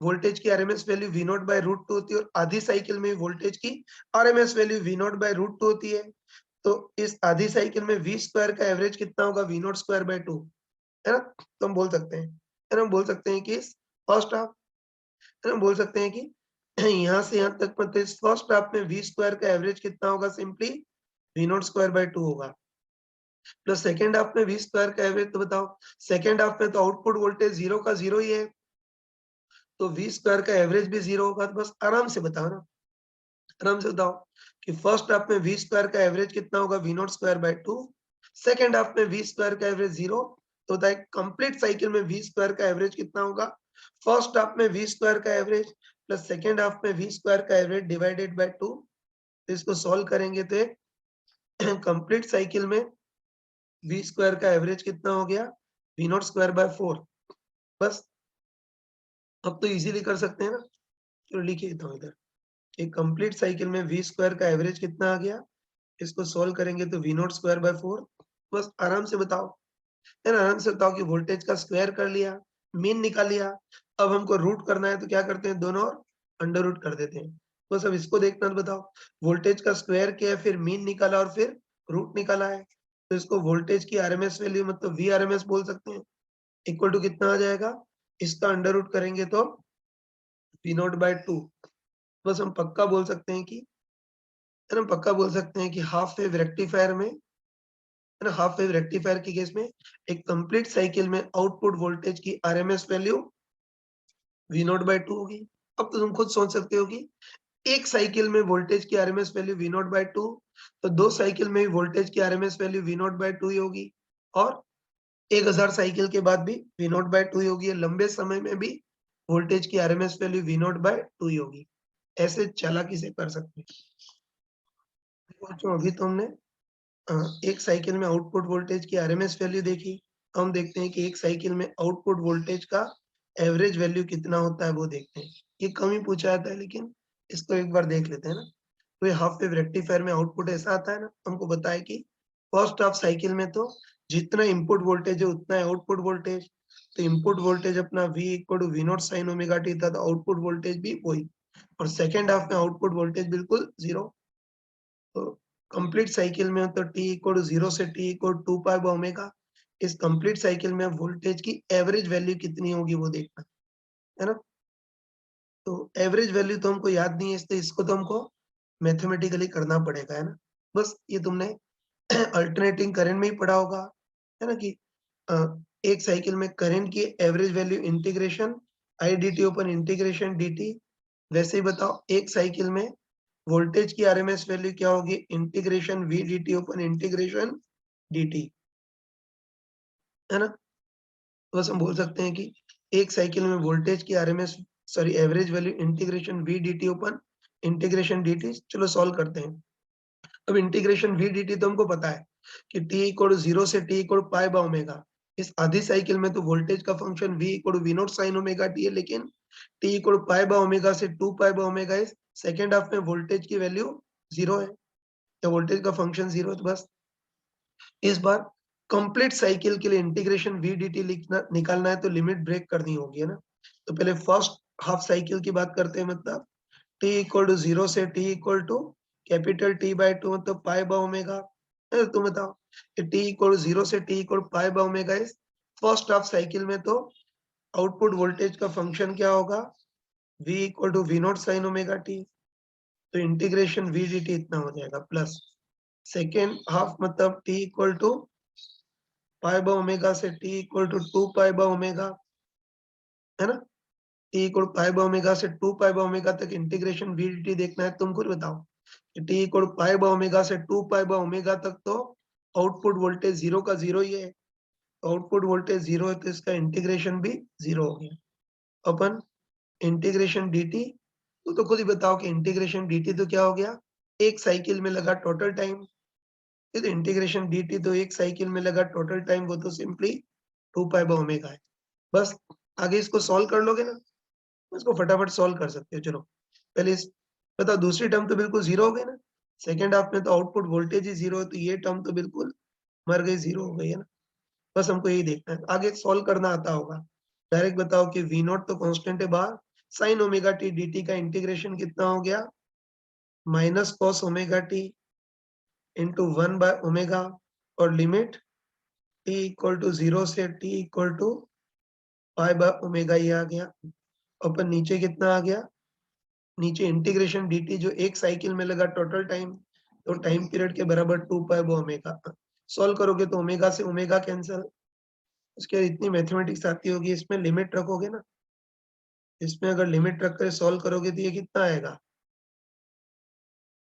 वोल्टेज की RMS value V naught by root two होती है, और आधी साइकिल में वोल्टेज की RMS value V naught by root two होती है। तो इस आधी साइकिल में वी स्क्वायर का एवरेज कितना होगा, V naught square by two, है ना। तो हम बोल सकते हैं, है ना, हम बोल सकते हैं कि इस फर्स्ट हाफ, है ना, बोल सकते हैं कि यहाँ से यहाँ तक, मतलब इस फर्स्ट हाफ में वी स्क्वायर का एवरेज कितना होगा, simply V naught square by two होगा, प्लस सेकेंड हाफ में वी स्क्वायर का एवरेज। तो बताओ सेकेंड हाफ में तो आउटपुट वोल्टेज जीरो का जीरो ही है, तो वी स्क्वायर का एवरेज भी जीरो होगा। तो बस आराम से बताओ ना, आराम से बताओ कि फर्स्ट हाफ में वी स्क्वायर का एवरेज कितना होगा, V naught square by two, second half में वी स्क्वायर का एवरेज जीरो। तो होता है कंप्लीट साइकिल में वी स्क्वायर का एवरेज कितना होगा, फर्स्ट हाफ में वी स्क्वायर का एवरेज प्लस सेकेंड हाफ में वी स्क्वायर का एवरेज डिवाइडेड बाय टू। तो इसको सॉल्व करेंगे तो कंप्लीट साइकिल में वी स्क्वायर का एवरेज कितना हो गया, V naught square by four. बस अब तो इजीली कर सकते हैं ना। चलो लिख ही देता हूँ इधर। एक कंप्लीट साइकिल में वी स्क्वायर का एवरेज कितना आ गया, इसको सॉल्व करेंगे तो वी नॉट स्क्वायर बाय 4। बस आराम से बताओ, है ना, आराम से बताओ कि वोल्टेज का स्क्वायर कर लिया, मीन निकाल लिया। अब हमको रूट करना है तो क्या करते हैं, दोनों और अंडर रूट कर देते हैं। बस अब इसको देखना है, बताओ वोल्टेज का स्क्वायर किया है, फिर मीन निकाला और फिर रूट निकाला है, तो इसको वोल्टेज की आरएमएस वैल्यू मतलब वी आरएमएस बोल सकते हैं। इक्वल टू कितना आ जाएगा, इसका अंडर रूट करेंगे तो वी नॉट बाय 2। बस हम पक्का बोल सकते हैं कि, है ना, पक्का बोल सकते हैं कि हाफ वेव रेक्टिफायर में, है ना, हाफ वेव रेक्टिफायर के केस में एक कंप्लीट साइकिल में आउटपुट वोल्टेज की RMS value V naught by 2 होगी। अब तो तुम खुद सोच सकते हो कि एक साइकिल में वोल्टेज की RMS value V naught by 2, तो 2 साइकिल में भी वोल्टेज की RMS value V naught by 2 ही होगी, और 1000 साइकिल के बाद भी वी नॉट बाय 2 ही होगी। लंबे समय में भी वोल्टेज की RMS value V naught by 2 ही होगी। ऐसे चालाकी से कर सकते हैं। देखो अभी तो हमने एक साइकिल में आउटपुट वोल्टेज की आरएमएस वैल्यू देखी। हम देखते हैं कि एक साइकिल में आउटपुट वोल्टेज का एवरेज वैल्यू कितना होता है वो देखते हैं। ये कम ही पूछा जाता है, लेकिन इसको एक बार देख लेते हैं ना। तो ये हाफ वेव रेक्टिफायर में आउटपुट ऐसा आता है ना, हमको बताया कि फर्स्ट हाफ साइकिल में तो जितना इनपुट वोल्टेज है उतना है आउटपुट वोल्टेज। तो इनपुट वोल्टेज अपना V equal to V naught sine omega T था, तो आउटपुट वोल्टेज भी वही। और सेकेंड हाफ में आउटपुट वोल्टेज बिल्कुल जीरो। तो कंप्लीट साइकिल में तो t इक्वल टू 0 से t equal 2 pi by omega. इस कंप्लीट साइकिल में वोल्टेज की एवरेज वैल्यू कितनी होगी वो देखना है ना। तो एवरेज वैल्यू तो हमको याद नहीं है, इसलिए इसको तो हमको मैथमेटिकली करना पड़ेगा, है ना। बस ये तुमने अल्टरनेटिंग करंट में ही पढ़ा होगा, है ना, कि अ, एक साइकिल में करंट की average value integration I D T upon integration D T. वैसे ही बताओ एक साइकिल में वोल्टेज की आरएमएस वैल्यू क्या होगी, integration V D T upon integration D T, है ना। तो बस हम बोल सकते हैं कि एक साइकिल में वोल्टेज की RMS, sorry, average value integration V D T upon integration D T. चलो सॉल्व करते हैं। अब इंटीग्रेशन वी डी टी तो हमको पता है कि t इक्वल 0 से t equal pi by omega. इस आधी साइकिल में तो वोल्टेज का function v equal V naught sine omega t है, लेकिन t equal pi by omega से 2 पाई बाय ओमेगा इस सेकंड हाफ में वोल्टेज की वैल्यू 0 है, या वोल्टेज का फंक्शन 0 है। तो बस इस बार कंप्लीट साइकिल के लिए इंटीग्रेशन वी डी टी लिखना निकालना है तो लिमिट ब्रेक करनी होगी, है ना। तो पहले फर्स्ट हाफ साइकिल की बात करते हैं, मतलब t इक्वल टू 0 से t equal to capital T by 2 मतलब पाई बाय ओमेगा। तुम बताओ कि t इक्वल 0 से t equal pi by omega इस फर्स्ट हाफ साइकिल में तो आउटपुट वोल्टेज का फंक्शन क्या होगा, v equal to V naught sine omega t। तो इंटीग्रेशन v dt इतना हो जाएगा, प्लस सेकेंड हाफ मतलब t equal to pi by omega से t equal to 2 pi by omega, है ना। t equal pi by omega से 2 pi by omega तक इंटीग्रेशन v dt देखना है। तुम खुद बताओ कि t equal pi by omega से 2 पाई बाय ओमेगा तक तो आउटपुट वोल्टेज 0 का 0 ही है। आउटपुट वोल्टेज 0 है तो इसका इंटीग्रेशन भी 0 हो गया। अपन इंटीग्रेशन dt, तो खुद ही बताओ कि इंटीग्रेशन dt तो क्या हो गया, एक साइकिल में लगा टोटल टाइम। ये तो इंटीग्रेशन dt तो एक साइकिल में लगा टोटल टाइम, वो तो सिंपली 2 पाई बाय ओमेगा है। बस आगे इसको सॉल्व कर लोगे ना, इसको फटाफट सॉल्व कर सकते हो। चलो पहले इस, बताओ दूसरी टर्म तो बिल्कुल 0 हो गई ना। सेकंड हाफ में तो आउटपुट वोल्टेज ही 0 है, तो ये टर्म तो बिल्कुल मर गई, 0 हो गई, है ना। बस हमको यही देखना है, आगे सॉल्व करना आता होगा। डायरेक्ट बताओ कि वी नॉट तो कांस्टेंट है बाहर, sin ओमेगा टी dt का इंटीग्रेशन कितना हो गया, minus cos omega T into 1 by omega, और लिमिट t इक्वल टू 0 से t equal to pi by omega ये आ गया। अपन नीचे कितना आ गया, नीचे इंटीग्रेशन dt जो एक साइकिल में लगा टोटल टाइम, तो टाइम पीरियड के बराबर 2 पाई बाय ओमेगा। सॉल्व करोगे तो ओमेगा से ओमेगा कैंसिल, उसके बाद इतनी मैथमेटिक्स आती होगी, इसमें लिमिट रखोगे ना, इसमें अगर लिमिट रख कर सॉल्व करोगे तो ये कितना आएगा,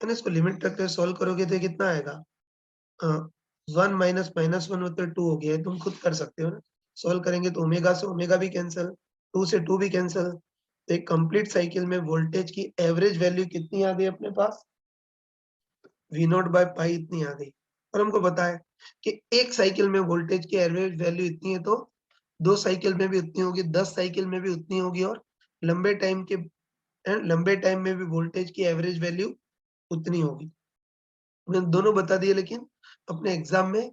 है ना। इसको लिमिट रख कर सॉल्व करोगे तो ये कितना आएगा, 1 माइनस माइनस 1 मतलब 2 हो गया है। तुम खुद कर सकते हो ना। सॉल्व करेंगे तो ओमेगा से ओमेगा भी कैंसिल, 2 से 2 भी कैंसिल। तो एक कंप्लीट साइकिल में वोल्टेज की एवरेज वैल्यू कितनी आ गई अपने पास, वी नॉट बाय पाई इतनी आ गई। और हमको पता है कि एक साइकिल में वोल्टेज की एवरेज वैल्यू इतनी है, तो 2 साइकिल में भी उतनी होगी, 10 साइकिल में भी उतनी होगी, और लंबे टाइम के लंबे टाइम में भी वोल्टेज की एवरेज वैल्यू उतनी होगी। मैंने दोनों बता दिए, लेकिन अपने एग्जाम में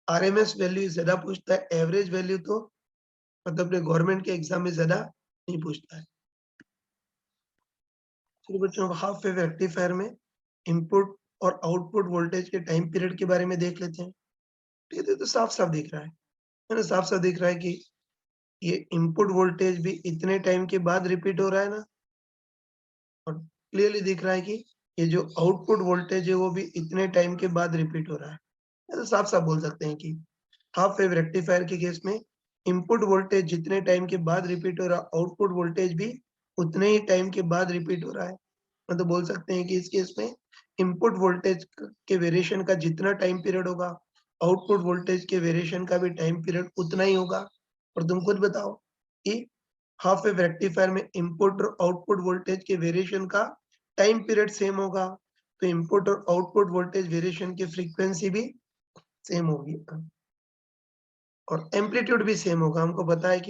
आरएमएस वैल्यू ज्यादा पूछता है, एवरेज वैल्यू तो मतलब अपने गवर्नमेंट के एग्जाम में ज्यादा नहीं पूछता है। चलिए बच्चों, हाफ वेव रेक्टिफायर में इनपुट और आउटपुट वोल्टेज के टाइम पीरियड के बारे में देख लेते हैं। ठीक है, तो साफ साफ दिख रहा है ना, साफ साफ दिख रहा है कि ये इनपुट वोल्टेज भी इतने टाइम के बाद रिपीट हो रहा है ना, और क्लियरली दिख रहा है कि ये जो आउटपुट वोल्टेज है वो भी इतने टाइम के बाद रिपीट हो रहा है। तो साफ साफ बोल सकते हैं कि हाफ वेव रेक्टिफायर के केस में इनपुट वोल्टेज जितने टाइम के बाद रिपीट हो रहा है, आउटपुट वोल्टेज भी उतने ही टाइम के बाद रिपीट हो रहा है। मतलब बोल सकते हैं कि इस केस में इनपुट वोल्टेज के वेरिएशन का जितना टाइम पीरियड होगा, आउटपुट वोल्टेज के वेरिएशन का भी टाइम पीरियड उतना ही होगा। और तुम खुद बताओ कि हाफ वेव रेक्टिफायर में इनपुट और आउटपुट वोल्टेज के वेरिएशन का टाइम पीरियड सेम होगा, तो इनपुट और आउटपुट वोल्टेज वेरिएशन की फ्रीक्वेंसी भी सेम होगी और एम्पलीट्यूड भी सेम होगा। हमको पता है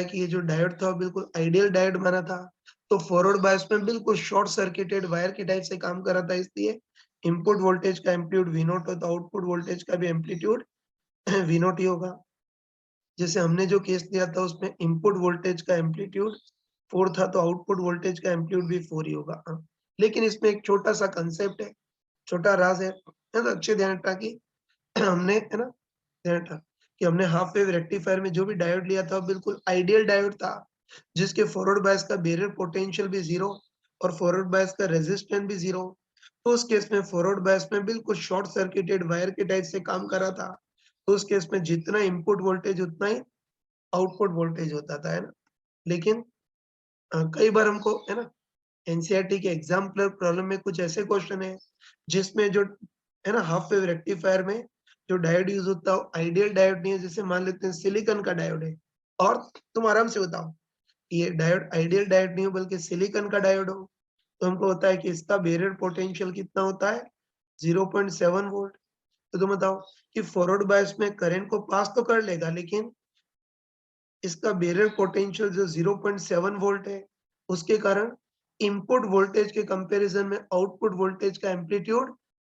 कि ये जो डायोड था वो बिल्कुल आइडियल डायोड बना था, तो फॉरवर्ड बायस में बिल्कुल शॉर्ट सर्किटेड वायर के टाइप से काम कर रहा था, इसलिए इनपुट वोल्टेज का एम्पलीट्यूड वी नॉट हो तो आउटपुट वोल्टेज का भी एम्पलीट्यूड वी नॉट ही होगा। जैसे हमने जो केस लिया था उसमें इनपुट वोल्टेज का एम्पलीट्यूड 4 था, तो आउटपुट वोल्टेज का एम्पलीट्यूड भी 4 ही होगा। लेकिन इसमें एक छोटा सा कंसेप्ट है, छोटा राज है, तो अच्छे ध्यान रखना कि हमने है ना ध्यान रखा कि हमने हाफ वेव रेक्टिफायर में जो भी डायोड लिया था वो बिल्कुल आइडियल डायोड था, जिसके फॉरवर्ड बायस का बैरियर पोटेंशियल भी 0 और फॉरवर्ड बायस का रेजिस्टेंस भी 0। तो उस केस में फॉरवर्ड बायस में बिल्कुल शॉर्ट सर्किटेड वायर के टाइप से काम कर रहा था, तो उस केस में जितना इनपुट वोल्टेज उतना ही आउटपुट वोल्टेज होता था, है ना। लेकिन कई बार हमको है ना एनसीईआरटी के एग्जाम्पलर प्रॉब्लम में कुछ ऐसे क्वेश्चन है जिसमें जो है ना हाफ वेव रेक्टिफायर में जो डायोड यूज होता है वो आइडियल डायोड नहीं है। जैसे मान लेते हैं सिलिकॉन का डायोड है, और तुम आराम से बताओ ये डायोड आइडियल डायोड नहीं हो बल्कि सिलिकॉन का डायोड हो, तो हमको होता है कि इसका बैरियर पोटेंशियल कितना होता है 0.7 वोल्ट। तो तुम बताओ कि फॉरवर्ड बायस में करंट को पास तो कर लेगा, लेकिन इसका बैरियर पोटेंशियल जो 0.7 वोल्ट है, उसके कारण इनपुट वोल्टेज के कंपैरिजन में आउटपुट वोल्टेज का एम्पलीट्यूड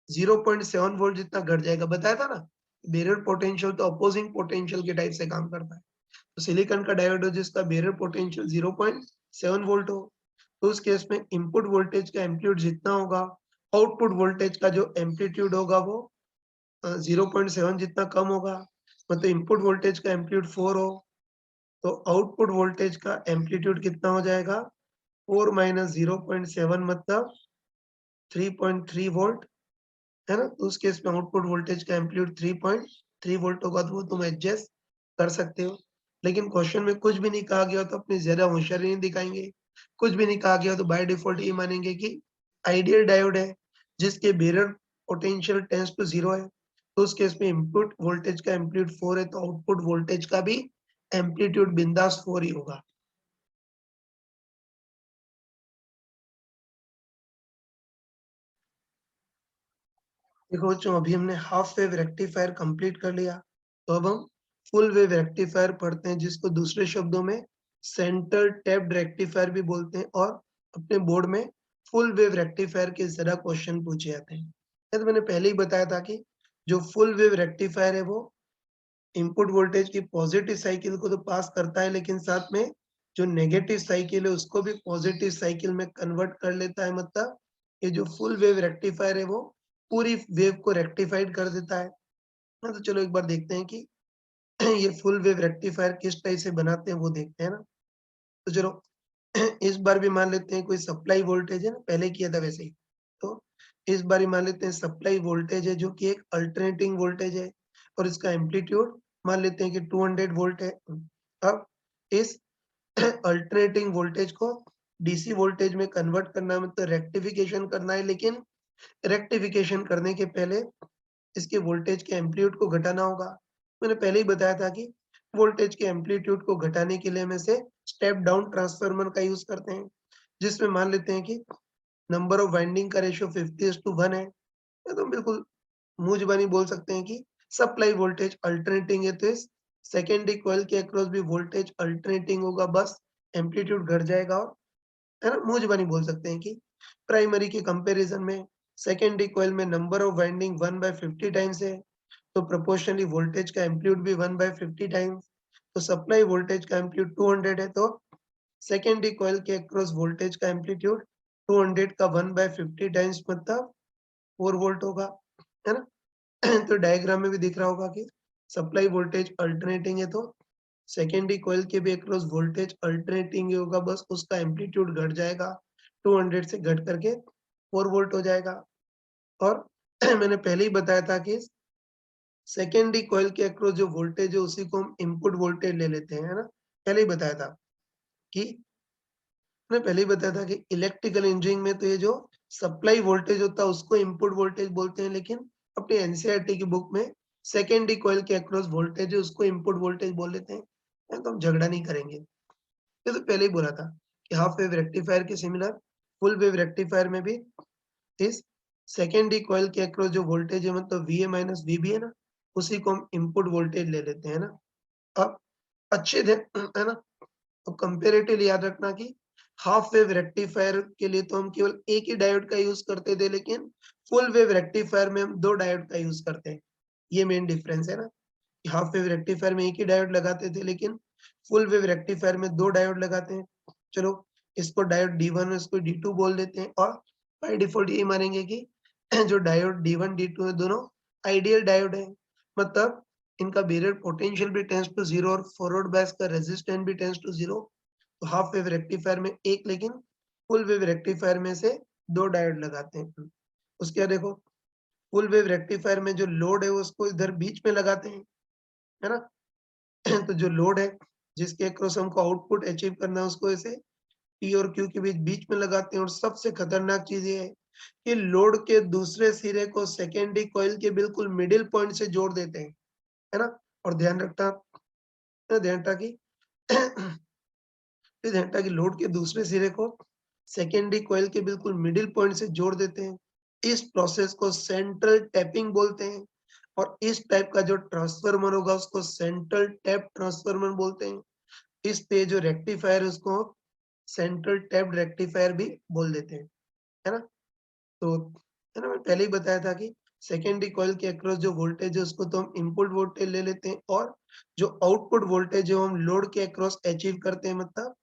0.7 वोल्ट जितना घट जाएगा। बताया था ना, बैरियर पोटेंशियल तो अपोजिंग पोटेंशियल के टाइप से काम करता है। तो सिलिकॉन का डायोड हो जिसका बैरियर पोटेंशियल 0.7 वोल्ट हो, तो उस केस में इनपुट वोल्टेज का एम्पलीट्यूड जितना होगा, आउटपुट वोल्टेज का जो एम्पलीट्यूड होगा वो 0.7 जितना कम होगा। मतलब इनपुट वोल्टेज का एम्पलीट्यूड 4 हो, तो आउटपुट वोल्टेज का एम्पलीट्यूड कितना हो जाएगा 4 माइनस 0.7 मतलब 3.3 वोल्ट, है ना। तो उस केस में आउटपुट वोल्टेज का एम्पलीट्यूड 3.3 वोल्ट होगा, तो वो तुम एडजस्ट कर सकते हो। लेकिन क्वेश्चन में कुछ भी नहीं कहा गया तो अपनी ज्यादा होशियारी नहीं दिखाएंगे। कुछ भी नहीं कहा गया तो बाय डिफॉल्ट ये मानेंगे कि आइडियल डायोड है जिसके बैरियर पोटेंशियल टेंड्स टू 0 है, तो उस केस में इनपुट वोल्टेज का एम्पलीट्यूड 4 है, तो आउटपुट वोल्टेज का भी एम्पलीट्यूड बिंदास 4 ही होगा। देखो बच्चों, अभी हमने हाफ वेव रेक्टिफायर कंप्लीट कर लिया, तो अब हम फुल वेव रेक्टिफायर पढ़ते हैं, जिसको दूसरे शब्दों में सेंटर टैप्ड रेक्टिफायर भी बोलते हैं, और अपने बोर्ड में फुल वेव रेक्टिफायर के ज्यादा क्वेश्चन पूछे जाते हैं। ये तो मैंने पहले ही बताया था कि जो फुल वेव रेक्टिफायर है वो इनपुट वोल्टेज की पॉजिटिव साइकिल को तो पास करता है, लेकिन साथ में जो नेगेटिव साइकिल है उसको भी पॉजिटिव साइकिल में कन्वर्ट कर लेता है। मतलब ये जो फुल वेव रेक्टिफायर है वो पूरी वेव को रेक्टिफाइड कर देता है। हाँ, तो चलो एक बार देखते हैं कि ये फुल वेव रेक्टिफायर किस टाइप से बनाते हैं वो देखते हैं ना। तो चलो इस बार भी मान लेते हैं कोई सप्लाई वोल्टेज है ना, पहले किया था वैसे ही। तो इस बार ही मान लेते हैं सप्लाई वोल्टेज है जो कि एक अल्टरनेटिंग वोल्टेज है, और इसका एम्पलीट्यूड मान लेते हैं कि 200 वोल्ट है। अब इस अल्टरनेटिंग वोल्टेज को डीसी वोल्टेज में कन्वर्ट करना है, मतलब रेक्टिफिकेशन करना है, लेकिन रेक्टिफिकेशन करने के पहले इसके वोल्टेज के एम्पलीट्यूड को घटाना होगा। मैंने पहले ही बताया था कि वोल्टेज के एम्पलीट्यूड को घटाने के लिए हम इसे स्टेप डाउन ट्रांसफार्मर का यूज करते हैं, जिसमें मान लेते हैं कि नंबर ऑफ वाइंडिंग का रेशियो 50:1 है। तो बिल्कुल मुंह जुबानी बोल सकते हैं कि सप्लाई वोल्टेज अल्टरनेटिंग है, तो इस सेकेंडरी कॉइल के अक्रॉस भी वोल्टेज अल्टरनेटिंग होगा, बस एम्पलीट्यूड घट जाएगा। और है ना, मुंह ज़बानी बोल सकते हैं कि प्राइमरी के कंपैरिजन में सेकेंडरी कॉइल में नंबर ऑफ वाइंडिंग 1/50 टाइम्स है, तो प्रोपोर्शनली वोल्टेज का एम्पलीट्यूड भी 1/50 टाइम्स। तो सप्लाई वोल्टेज का एम्पलीट्यूड 200 है, तो सेकेंडरी कॉइल के अक्रॉस वोल्टेज का एम्पलीट्यूड 200 का 1/50 टाइम्स मतलब 4 वोल्ट होगा, है ना? तो डायग्राम में भी दिख रहा होगा कि सप्लाई वोल्टेज अल्टरनेटिंग है, तो सेकेंडरी कॉइल के भी अक्रॉस वोल्टेज अल्टरनेटिंग ही होगा, बस उसका एम्पलीट्यूड घट जाएगा, 200 से घट करके 4 वोल्ट हो जाएगा। और मैंने पहले ही बताया था कि सेकेंडरी कॉइल के अक्रॉस जो वोल्टेज है उसी को हम इनपुट वोल्टेज ले लेते हैं, है ना? पहले ही बताया था कि मैंने पहले ही बताया था कि इलेक्ट्रिकल इंजीनियरिंग में तो ये जो सप्लाई वोल्टेज होता है उसको इनपुट वोल्टेज बोलते हैं, लेकिन अपनी एनसीईआरटी की बुक में सेकेंडरी कॉइल के अक्रॉस वोल्टेज है उसको इनपुट वोल्टेज बोल देते हैं। तो हम झगड़ा नहीं करेंगे। ये तो पहले ही बोला था कि हाफ वेव रेक्टिफायर के सिमिलर फुल वेव रेक्टिफायर में भी इस सेकेंडरी कॉइल के अक्रॉस जो वोल्टेज है मतलब वीए माइनस वीबी है ना, उसी को हम इनपुट वोल्टेज ले लेते हैं ना। अब अच्छे थे है ना। अब कंपैरेटिवली याद रखना कि हाफ वेव रेक्टिफायर के लिए तो हम केवल एक ही डायोड का यूज करते थे, लेकिन फुल वेव रेक्टिफायर में हम 2 डायोड का यूज करते हैं। ये मेन डिफरेंस है ना, कि हाफ वेव रेक्टिफायर में एक ही डायोड लगाते थे, लेकिन फुल वेव रेक्टिफायर में 2 डायोड लगाते हैं। चलो इसको डायोड D1 इसको D2 बोल देते हैं, और बाय डिफॉल्ट यही मानेंगे कि जो डायोड D1 D2 है दोनों आइडियल डायोड है। मतलब इनका बैरियर पोटेंशियल भी टेंड्स टू 0 और फॉरवर्ड बायस का रेजिस्टेंस भी टेंड्स टू 0। तो हाफ वेव रेक्टिफायर में एक, लेकिन फुल वेव रेक्टिफायर में से 2 डायोड लगाते हैं। उसके बाद देखो फुल वेव रेक्टिफायर में जो लोड है उसको इधर बीच में लगाते हैं, है ना? तो जो लोड है जिसके अक्रॉस हमको आउटपुट अचीव करना है उसको ऐसे पी और क्यू के बीच बीच में लगाते हैं। और सबसे खतरनाक चीज ये है कि लोड के दूसरे सिरे को सेकेंडरी कॉइल के बिल्कुल मिडिल पॉइंट से जोड़ देते हैं, है ना? और ध्यान रखा कि ध्यान कि लोड के दूसरे सिरे को सेकेंडरी कॉइल के बिल्कुल मिडिल पॉइंट से जोड़ देते हैं। इस प्रोसेस को सेंट्रल टैपिंग बोलते हैं, और इस टाइप का जो ट्रांसफार्मर होगा उसको सेंट्रल टैप ट्रांसफार्मर बोलते हैं। इस पे जो रेक्टिफायर है उसको सेंट्रल टैप्ड रेक्टिफायर भी बोल देते हैं, है ना? तो है ना, मैंने पहले ही बताया था कि सेकेंडरी कॉइल के अक्रॉस जो वोल्टेज है उसको तो हम इनपुट वोल्टेज ले लेते हैं, और जो आउटपुट वोल्टेज जो हम लोड के अक्रॉस अचीव करते हैं मतलब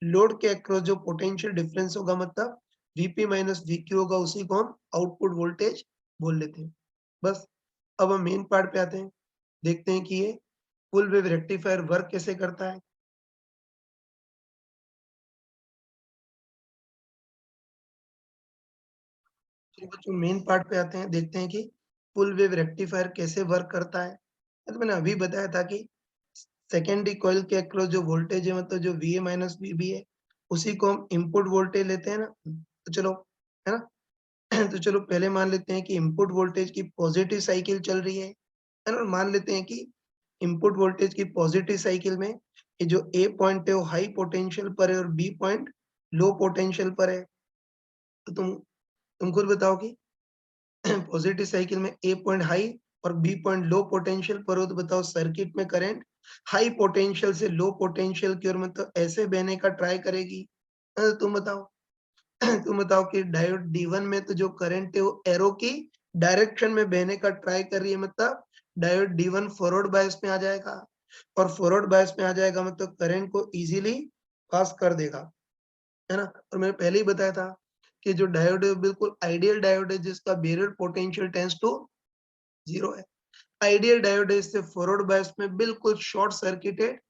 लोड के अक्रॉस जो पोटेंशियल डिफरेंस होगा मतलब वीपी माइनस वीक्यू होगा, उसी को हम आउटपुट वोल्टेज बोल लेते हैं। बस अब हम मेन पार्ट पे आते हैं, देखते हैं कि ये फुल वेव रेक्टिफायर वर्क कैसे करता है। चलिए बच्चों मेन पार्ट पे आते हैं, देखते हैं कि फुल वेव रेक्टिफायर कैसे वर्क करता है। तो मैंने अभी बताया था कि सेकेंडरी कॉइल के अक्रॉस जो वोल्टेज है मतलब जो वीए माइनस वीबी है उसी को हम इनपुट वोल्टेज लेते हैं ना। तो चलो, है ना? तो चलो पहले मान लेते हैं कि इनपुट वोल्टेज की पॉजिटिव साइकिल चल रही है ना? मान लेते हैं कि इनपुट वोल्टेज की पॉजिटिव साइकिल में ये जो ए पॉइंट है वो हाई पोटेंशियल पर है और बी पॉइंट लो पोटेंशियल पर है। तो तुम खुद बताओ कि पॉजिटिव साइकिल में ए पॉइंट हाई और बी पॉइंट लो पोटेंशियल पर हो, तो बताओ सर्किट में करंट हाई पोटेंशियल से लो पोटेंशियल की ओर मतलब ऐसे बहने का ट्राई करेगी। तुम बताओ तुम बताओ कि डायोड D1 में तो जो करंट है वो एरो की डायरेक्शन में बहने का ट्राई कर रही है, मतलब डायोड D1 फॉरवर्ड बायस में आ जाएगा, और फॉरवर्ड बायस में आ जाएगा मतलब करंट को इजीली पास कर देगा, है ना? और मैंने पहले ही बताया था कि जो डायोड है बिल्कुल आइडियल डायोड है जिसका बैरियर पोटेंशियल टेंड्स टू 0 है। आइडियल डायोड है, इससे फॉरवर्ड बायस में बिल्कुल शॉर्ट सर्किटेड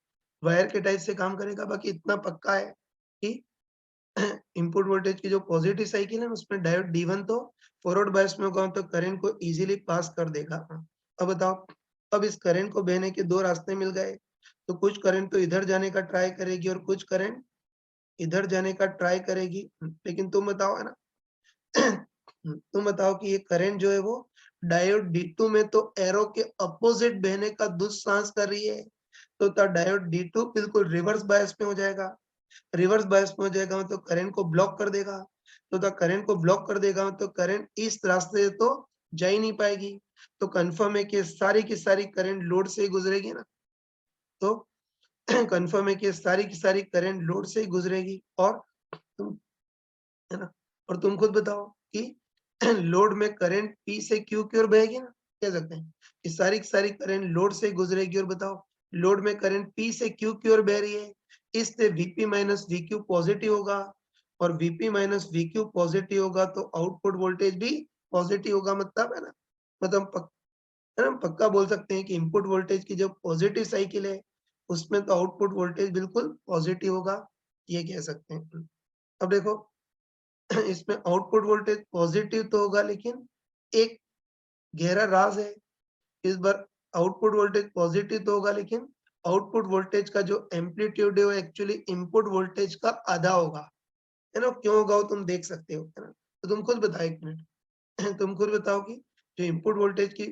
वायर के टाइप से काम करेगा। बाकी इतना पक्का है कि इनपुट वोल्टेज की जो पॉजिटिव साइकिल है उसमें डायोड D1 तो फॉरवर्ड बायस में होगा तो करंट को इजीली पास कर देगा। अब बताओ, अब इस करंट को बहने के 2 रास्ते मिल गए, तो कुछ करंट तो इधर जाने का ट्राई करेगी और कुछ करंट इधर जाने का ट्राई करेगी। लेकिन तुम बताओ, है ना? तुम बताओ कि ये करंट जो है वो डायोड D2 में तो एरो के अपोजिट बहने का दुस्साहस कर रही है, तो डायोड D2 बिल्कुल रिवर्स बायस में हो जाएगा। रिवर्स बायस में हो जाएगा मतलब करंट को ब्लॉक कर देगा। तो करंट को ब्लॉक कर देगा तो करंट इस रास्ते से तो जा ही नहीं पाएगी। तो कंफर्म है कि सारी की सारी करंट लोड से ही गुजरेगी ना। तो कंफर्म है कि सारी की सारी करंट लोड से ही गुजरेगी और तुम, है ना, और तुम खुद बताओ कि लोड में करंट P से Q की ओर बहेगी ना, कह सकते हैं कि सारी की सारी करंट लोड से गुजरेगी और बताओ लोड में करंट P से Q की ओर बह रही है, इससे Vp माइनस VQ पॉजिटिव होगा और Vp माइनस VQ पॉजिटिव होगा तो आउटपुट वोल्टेज भी पॉजिटिव होगा, मतलब है ना, मतलब है ना, पक्का बोल सकते हैं कि इनपुट वोल्टेज की जो पॉजिटिव साइकिल है उसमें तो आउटपुट वोल्टेज बिल्कुल पॉजिटिव होगा, ये कह सकते हैं। अब देखो इसमें आउटपुट वोल्टेज पॉजिटिव तो होगा लेकिन एक गहरा राज है, इस बार आउटपुट वोल्टेज पॉजिटिव तो होगा लेकिन आउटपुट वोल्टेज का जो एम्पलीट्यूड है वो एक्चुअली इनपुट वोल्टेज का आधा होगा, है ना, क्यों होगा वो तुम देख सकते हो, है ना, तो तुम खुद बताओ 1 मिनट तुम खुद बताओ कि जो इनपुट वोल्टेज की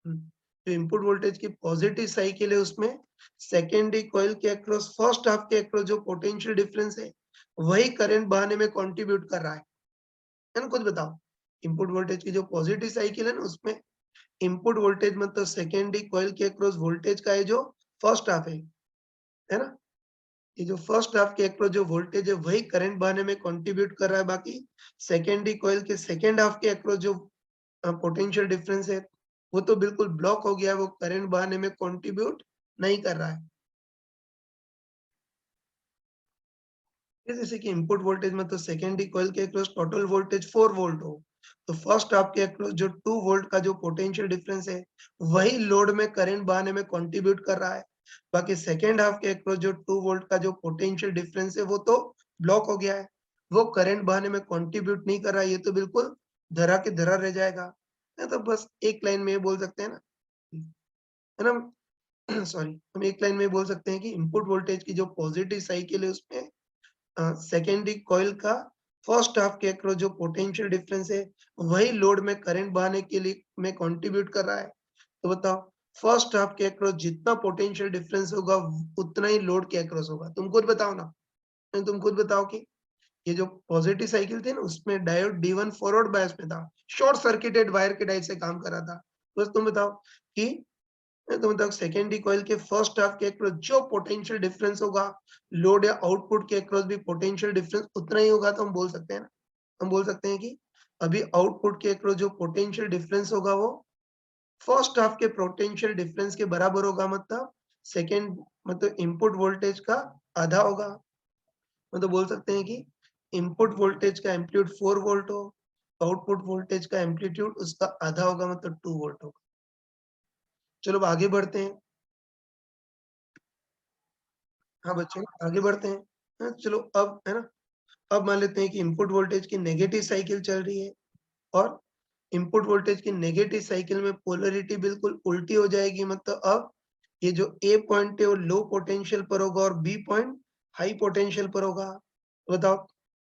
जो इनपुट वोल्टेज की पॉजिटिव साइकिल है उसमें सेकेंडरी कॉइल के अक्रॉस फर्स्ट हाफ के अक्रॉस जो पोटेंशियल डिफरेंस है वही करंट बहाने में कंट्रीब्यूट कर रहा है ना, खुद बताओ। इनपुट वोल्टेज की जो पॉजिटिव साइकिल है ना उसमें इनपुट वोल्टेज मतलब सेकेंडरी कॉइल के अक्रॉस वोल्टेज का है जो फर्स्ट हाफ है ना, ये जो फर्स्ट हाफ के अक्रॉस जो वोल्टेज है वही करंट बहाने में कंट्रीब्यूट कर रहा है, बाकी सेकेंडरी कॉइल के सेकेंड हाफ के अक्रॉस जो पोटेंशियल डिफरेंस है वो तो बिल्कुल ब्लॉक हो गया है, वो करंट बहाने में कंट्रीब्यूट नहीं कर रहा है। जैसे कि इनपुट वोल्टेज में तो सेकेंडरी कॉइल के अक्रॉस टोटल वोल्टेज 4 वोल्ट हो, तो फर्स्ट हाफ के अक्रॉस जो 2 वोल्ट का जो पोटेंशियल डिफरेंस है वही लोड में करंट बहाने में कंट्रीब्यूट कर रहा है, बाकी सेकेंड हाफ के अक्रॉस जो 2 वोल्ट का जो पोटेंशियल डिफरेंस है वो तो ब्लॉक हो गया है, वो करंट बहाने में कंट्रीब्यूट नहीं कर रहा है, ये तो बिल्कुल धरा के धरा रह जाएगा। तो बस एक लाइन में ये बोल सकते हैं ना, है ना, सॉरी, हम एक लाइन में बोल सकते हैं कि इनपुट वोल्टेज की जो पॉजिटिव साइकिल है उसमें सेकेंडरी कॉइल का फर्स्ट हाफ के अक्रॉस जो पोटेंशियल डिफरेंस है वही लोड में करंट बहाने के लिए में कंट्रीब्यूट कर रहा है, तो बताओ फर्स्ट हाफ के अक्रॉस जितना पोटेंशियल डिफरेंस होगा उतना ही लोड के अक्रॉस होगा, तुम खुद बताओ ना, तुम खुद बताओ कि ये जो पॉजिटिव साइकिल थी ना उसमें डायोड D1 फॉरवर्ड बायस में था, शॉर्ट सर्किटेड वायर के टाइप से काम कर रहा था, बस तुम बताओ कि तो मतलब सेकेंडरी कॉइल के फर्स्ट हाफ के अक्रॉस जो पोटेंशियल डिफरेंस होगा लोड या आउटपुट के अक्रॉस भी पोटेंशियल डिफरेंस उतना ही होगा, तो हम बोल सकते हैं ना, हम बोल सकते हैं कि अभी आउटपुट के अक्रॉस जो पोटेंशियल डिफरेंस होगा वो फर्स्ट हाफ के पोटेंशियल डिफरेंस के बराबर होगा, मतलब सेकेंड मतलब इनपुट वोल्टेज का आधा होगा, मतलब बोल सकते हैं कि इनपुट वोल्टेज का एम्पलीट्यूड 4 वोल्ट हो, आउटपुट वोल्टेज का एम्पलीट्यूड उसका आधा होगा मतलब 2 वोल्ट होगा। चलो अब आगे बढ़ते हैं। हाँ बच्चों, आगे बढ़ते हैं। हाँ, चलो अब है ना, अब मान लेते हैं कि इनपुट वोल्टेज की नेगेटिव साइकिल चल रही है और इनपुट वोल्टेज की नेगेटिव साइकिल में पोलैरिटी बिल्कुल उल्टी हो जाएगी, मतलब अब ये जो ए पॉइंट है वो लो पोटेंशियल पर होगा और बी पॉइंट हाई पोटेंशियल पर होगा। बताओ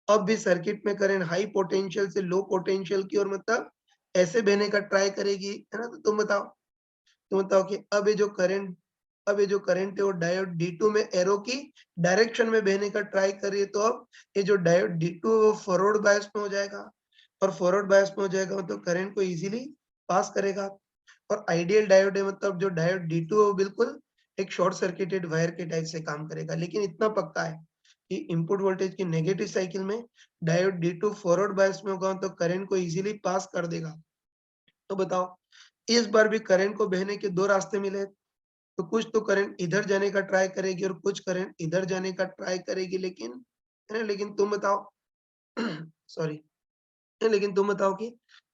अब भी सर्किट में करंट हाई पोटेंशियल से लो पोटेंशियल की ओर मतलब ऐसे बहने का ट्राई करेगी, है ना, तो तुम बताओ कि अब ये जो करंट है वो डायोड D2 में एरो की डायरेक्शन में बहने का ट्राई कर रही है, तो अब ये जो डायोड D2 है वो फॉरवर्ड बायस में हो जाएगा और फॉरवर्ड बायस में हो जाएगा मतलब करंट को इजीली पास करेगा और आइडियल डायोड है, मतलब जो डायोड D2 है वो बिल्कुल एक शॉर्ट सर्किटेड वायर के टाइप से काम करेगा, लेकिन इतना पक्का है कि इनपुट वोल्टेज की नेगेटिव साइकिल में डायोड D2 फॉरवर्ड बायस में होगा तो करंट को इजीली पास कर देगा। तो बताओ इस बार भी करंट को बहने के 2 रास्ते मिले, तो कुछ तो करंट इधर जाने का ट्राई करेगी और कुछ करंट इधर जाने का ट्राई करेगी, लेकिन है ना, लेकिन तुम बताओ सॉरी, लेकिन तुम बताओ कि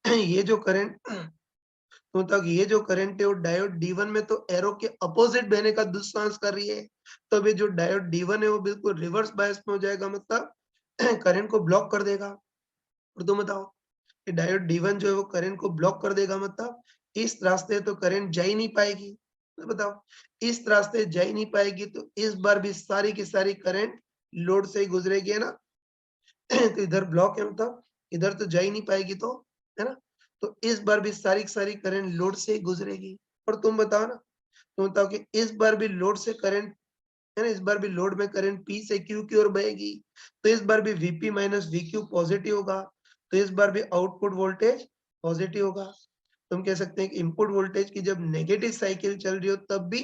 ये जो करंट तुम बताओ कि ये जो करंट है वो डायोड D1 में तो एरो के अपोजिट बहने का दुस्साहस कर रही है, तो अभी जो डायोड D1 है वो बिल्कुल रिवर्स बायस में हो जाएगा, मतलब करंट को ब्लॉक कर देगा। और तुम बताओ कि डायोड D1 जो है वो करंट को ब्लॉक कर देगा, मतलब इस रास्ते तो करंट जा ही नहीं पाएगी, तो बताओ इस रास्ते जा ही नहीं पाएगी तो इस बार भी सारी की सारी करंट लोड से ही गुजरेगी, है ना, तो इधर ब्लॉक है मतलब इधर तो जा ही नहीं पाएगी, तो है ना, तो इस बार भी सारी की सारी करंट लोड से ही गुजरेगी। और तुम बताओ ना, तुम बताओ कि इस बार भी लोड से करंट, है ना, इस बार भी लोड में करंट P से Q की ओर बहेगी, तो इस बार भी Vp माइनस VQ पॉजिटिव होगा, तो इस बार भी आउटपुट वोल्टेज पॉजिटिव होगा। तुम कह सकते हैं कि इनपुट वोल्टेज की जब नेगेटिव साइकिल चल रही हो तब भी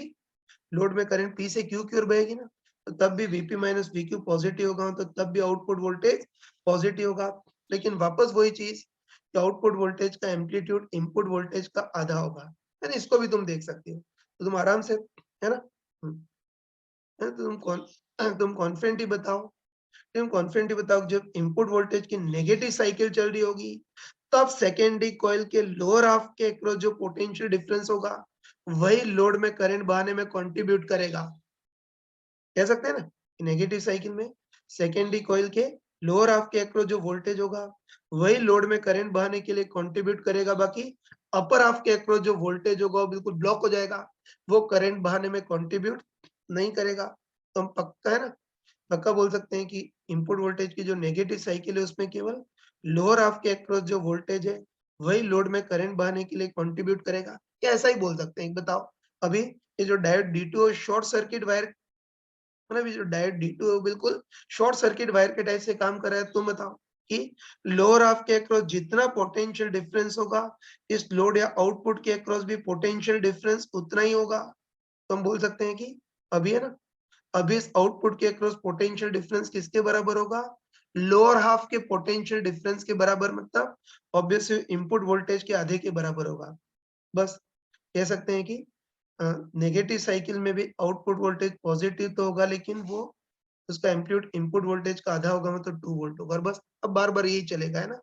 लोड में करंट P से Q की ओर बहेगी ना, तो तब भी Vp माइनस VQ पॉजिटिव होगा, तो तब भी आउटपुट वोल्टेज पॉजिटिव होगा। लेकिन वापस वही चीज कि आउटपुट वोल्टेज का एम्पलीट्यूड इनपुट वोल्टेज का आधा होगा, है ना? इसको भी तुम देख सकते हो, तो तुम आराम से, है ना? है ना? तो तुम कॉन्फिडेंटली बताओ, तुम कॉन्फिडेंटली बताओ कि जब इनपुट वोल्टेज की नेगेटिव साइकिल चल रही होगी, तब सेकेंडरी कॉइल के लोअर हाफ के अक्रॉस जो पोटेंशियल डिफरेंस होगा, वही लोड में करंट बहाने में कंट्रीब्यूट करेगा। कह सकते हैं ना कि नेगेटिव साइकिल में सेकेंडरी कॉइल के लोअर हाफ के अक्रॉस जो वोल्टेज होगा, वही लोड में करंट बहाने के लिए कंट्रीब्यूट करेगा। बाकी अपर हाफ के अक्रॉस जो वोल्टेज होगा वो बिल्कुल ब्लॉक हो जाएगा, वो करंट बहाने में कंट्रीब्यूट नहीं करेगा। तो हम पक्का, है ना, पक्का बोल सकते हैं कि इनपुट वोल्टेज की जो नेगेटिव साइकिल है उसमें केवल लोअर हाफ के अक्रॉस जो वोल्टेज है वही लोड में करंट बहाने के लिए कंट्रीब्यूट करेगा, क्या ऐसा ही बोल सकते हैं? बताओ। अभी ये जो diode D2 short circuit wire, मतलब ये जो डायोड D2 है वो बिल्कुल शॉर्ट सर्किट वायर के टाइप से काम कर रहा है। तुम बताओ कि लोअर हाफ के अक्रॉस जितना पोटेंशियल डिफरेंस होगा, इस लोड या आउटपुट के अक्रॉस भी पोटेंशियल डिफरेंस उतना ही होगा। तो हम बोल सकते हैं कि अभी, है ना, अभी इस आउटपुट के अक्रॉस पोटेंशियल डिफरेंस किसके बराबर होगा? लोअर हाफ के पोटेंशियल डिफरेंस के बराबर, मतलब ऑब्वियसली इनपुट वोल्टेज के आधे के बराबर होगा। बस कह सकते हैं कि नेगेटिव साइकिल में भी आउटपुट वोल्टेज पॉजिटिव तो होगा, लेकिन वो उसका एम्पलीट्यूड इनपुट वोल्टेज का आधा होगा, मतलब 2 वोल्ट होगा। और बस अब बार-बार यही चलेगा, है ना?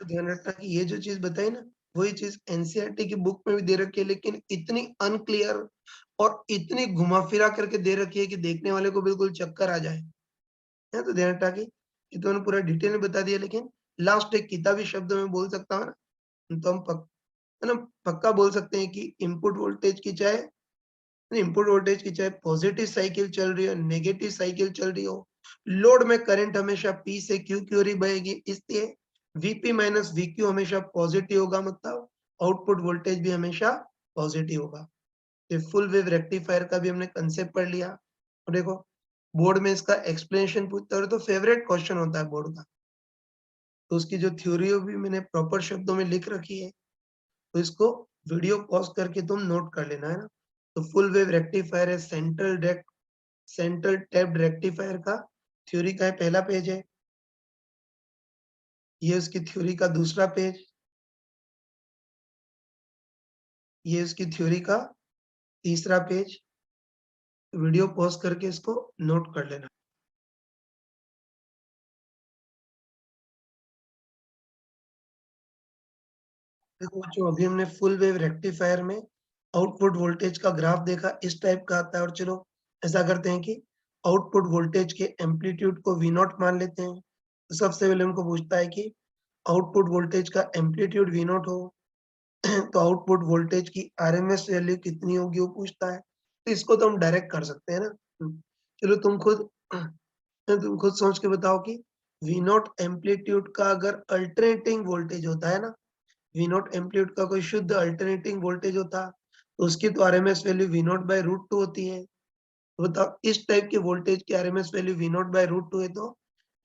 जो ध्यान रखना कि ये जो चीज़ बताई ना, वही चीज़ एनसीईआरटी की बुक में भी दे रखी है, लेकिन इतनी अनक्लियर और इतनी घुमा-फिरा करके दे रखी है कि देखने वाले को बिल्कुल चक्कर आ जाए। है, तो ध्यान रखना कि ये तो मैंने पूरा डिटेल में बता दिया, लेकिन लास्ट एक किताबी शब्दों में बोल सकता हूँ ना, तो हम है ना, पक्का बोल सकते हैं कि इनपुट वोल्टेज की चाहे पॉजिटिव साइकिल चल रही हो, नेगेटिव साइकिल चल रही हो, लोड में करंट हमेशा P से Q की ओर ही बहेगी, इसलिए Vp माइनस VQ हमेशा पॉजिटिव होगा, मतलब आउटपुट वोल्टेज भी हमेशा पॉजिटिव होगा। ये फुल वेव रेक्टिफायर का भी हमने कंसेप्ट पढ़ लिया। और देखो, बोर्ड में इसका एक्सप्लेनेशन पूछता है तो फेवरेट क्वेश्चन होता है बोर्ड का, तो उसकी जो थ्योरी भी मैंने प्रॉपर शब्दों में लिख रखी है, तो इसको वीडियो पॉज़ करके तुम नोट कर लेना, है ना? तो फुल वेव रेक्टिफायर है, सेंट्रल टैप्ड रेक्टिफायर का थ्योरी का पहला पेज है। ये उसकी थ्योरी का दूसरा पेज, ये उसकी थ्योरी का तीसरा पेज। वीडियो पॉज़ करके इसको नोट कर लेना। देखो बच्चों, अभी हमने फुल वेव रेक्टिफायर में आउटपुट वोल्टेज का ग्राफ देखा, इस टाइप का आता है। और चलो ऐसा करते हैं कि आउटपुट वोल्टेज के एम्पलीट्यूड को V नॉट मान लेते हैं। तो सबसे पहले हमको पूछता है कि आउटपुट वोल्टेज का एम्पलीट्यूड V नॉट हो तो आउटपुट वोल्टेज की आरएमएस वैल्यू कितनी होगी, वो पूछता है। तो इसको तो हम डायरेक्ट कर सकते हैं ना। चलो तुम खुद सोच के बताओ कि V नॉट एम्पलीट्यूड का अगर अल्टरनेटिंग वोल्टेज होता है ना, वी नॉट एम्पलीट्यूड का कोई शुद्ध अल्टरनेटिंग वोल्टेज होता, तो उसकी तो RMS value V naught by root two होती है। तो बताओ, इस टाइप के वोल्टेज की RMS value V naught by root two है, तो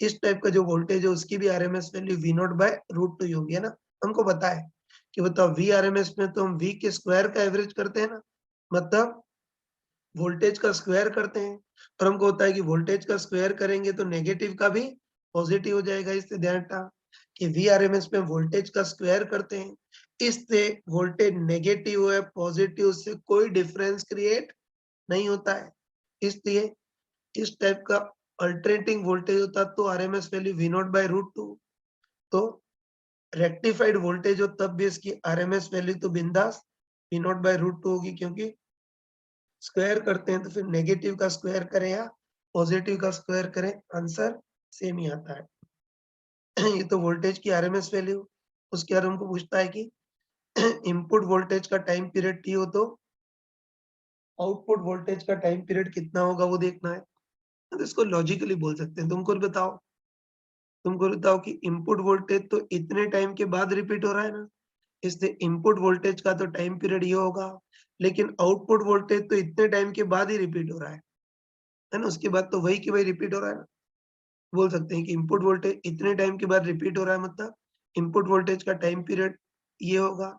इस टाइप का जो वोल्टेज है उसकी भी RMS value V naught by root two ही होगी, है ना? हमको पता है कि बताओ वी आरएमएस में तो हम वी के स्क्वायर का एवरेज करते हैं ना, मतलब वोल्टेज का स्क्वायर करते हैं। और हमको होता है कि वोल्टेज का स्क्वायर करेंगे तो नेगेटिव का भी पॉजिटिव हो जाएगा। इससे ध्यान रखना कि वीआरएमएस में वोल्टेज का स्क्वायर करते हैं, इससे वोल्टेज नेगेटिव है पॉजिटिव से कोई डिफरेंस क्रिएट नहीं होता है। इसलिए इस टाइप का अल्टरनेटिंग वोल्टेज होता तो RMS value V naught by root two. तो रेक्टिफाइड वोल्टेज हो तब भी इसकी आरएमएस वैल्यू तो बिंदास V naught by root two होगी, क्योंकि स्क्वायर करते हैं तो फिर नेगेटिव का स्क्वायर करें या पॉजिटिव का स्क्वायर करें, आंसर सेम ही आता है। ये तो वोल्टेज की आरएमएस वैल्यू। उसके बाद हमको पूछता है कि इनपुट वोल्टेज का टाइम पीरियड टी हो तो आउटपुट वोल्टेज का टाइम पीरियड कितना होगा वो देखना है। तो इसको लॉजिकली बोल सकते हैं। तुमको बताओ कि इनपुट वोल्टेज तो इतने टाइम के बाद रिपीट हो रहा है ना, इसलिए इनपुट वोल्टेज का तो टाइम पीरियड ये होगा, लेकिन आउटपुट वोल्टेज तो इतने टाइम के बाद ही रिपीट हो रहा है ना? उसके बाद तो वही की वही रिपीट हो रहा है ना। बोल सकते हैं कि इनपुट वोल्टेज इतने टाइम के बाद रिपीट हो रहा है, मतलब इनपुट वोल्टेज का टाइम पीरियड ये होगा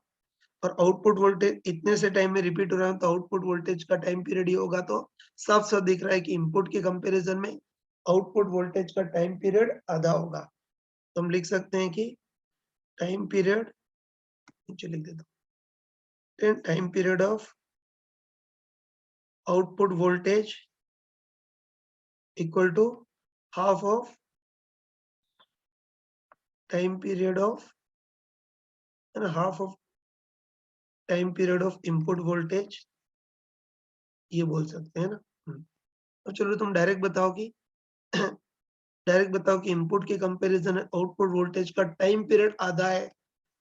और आउटपुट वोल्टेज इतने से टाइम में रिपीट हो रहा है तो आउटपुट वोल्टेज का टाइम पीरियड ये होगा। तो साफ-साफ दिख रहा है कि इनपुट के कंपैरिजन में आउटपुट वोल्टेज का टाइम पीरियड आधा होगा। तो हम लिख सकते हैं कि टाइम पीरियड नीचे लिख देता हूँ, time period of output voltage equal to half of time period of half of time period of input voltage, ये बोल सकते हैं ना। तो चलो तुम डायरेक्ट बताओ कि डायरेक्ट बताओ कि इनपुट के कंपैरिजन में आउटपुट वोल्टेज का टाइम पीरियड आधा है,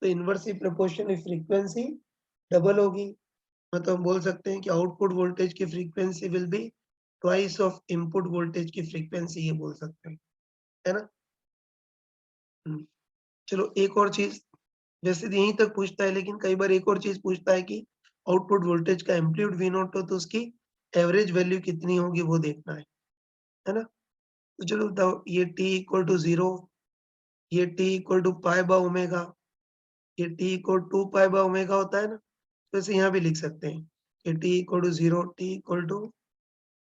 तो इनवर्सली प्रोपोर्शनली फ्रीक्वेंसी डबल होगी। मतलब हम बोल सकते हैं कि आउटपुट वोल्टेज की frequency will be twice of input voltage की फ्रीक्वेंसी, ये बोल सकते हैं, है ना। चलो एक और चीज, वैसे तो यहीं तक पूछता है लेकिन कई बार एक और चीज पूछता है कि आउटपुट वोल्टेज का एम्पलीट्यूड वी नॉट हो तो उसकी एवरेज वैल्यू कितनी होगी वो देखना है ना। तो चलो बताओ, ये t इक्वल टू 0, ये t equal to pi by omega, ये t equal to pi by omega होता है ना। तो ऐसे यहाँ भी लिख सकते हैं कि t equal to 0, t equal to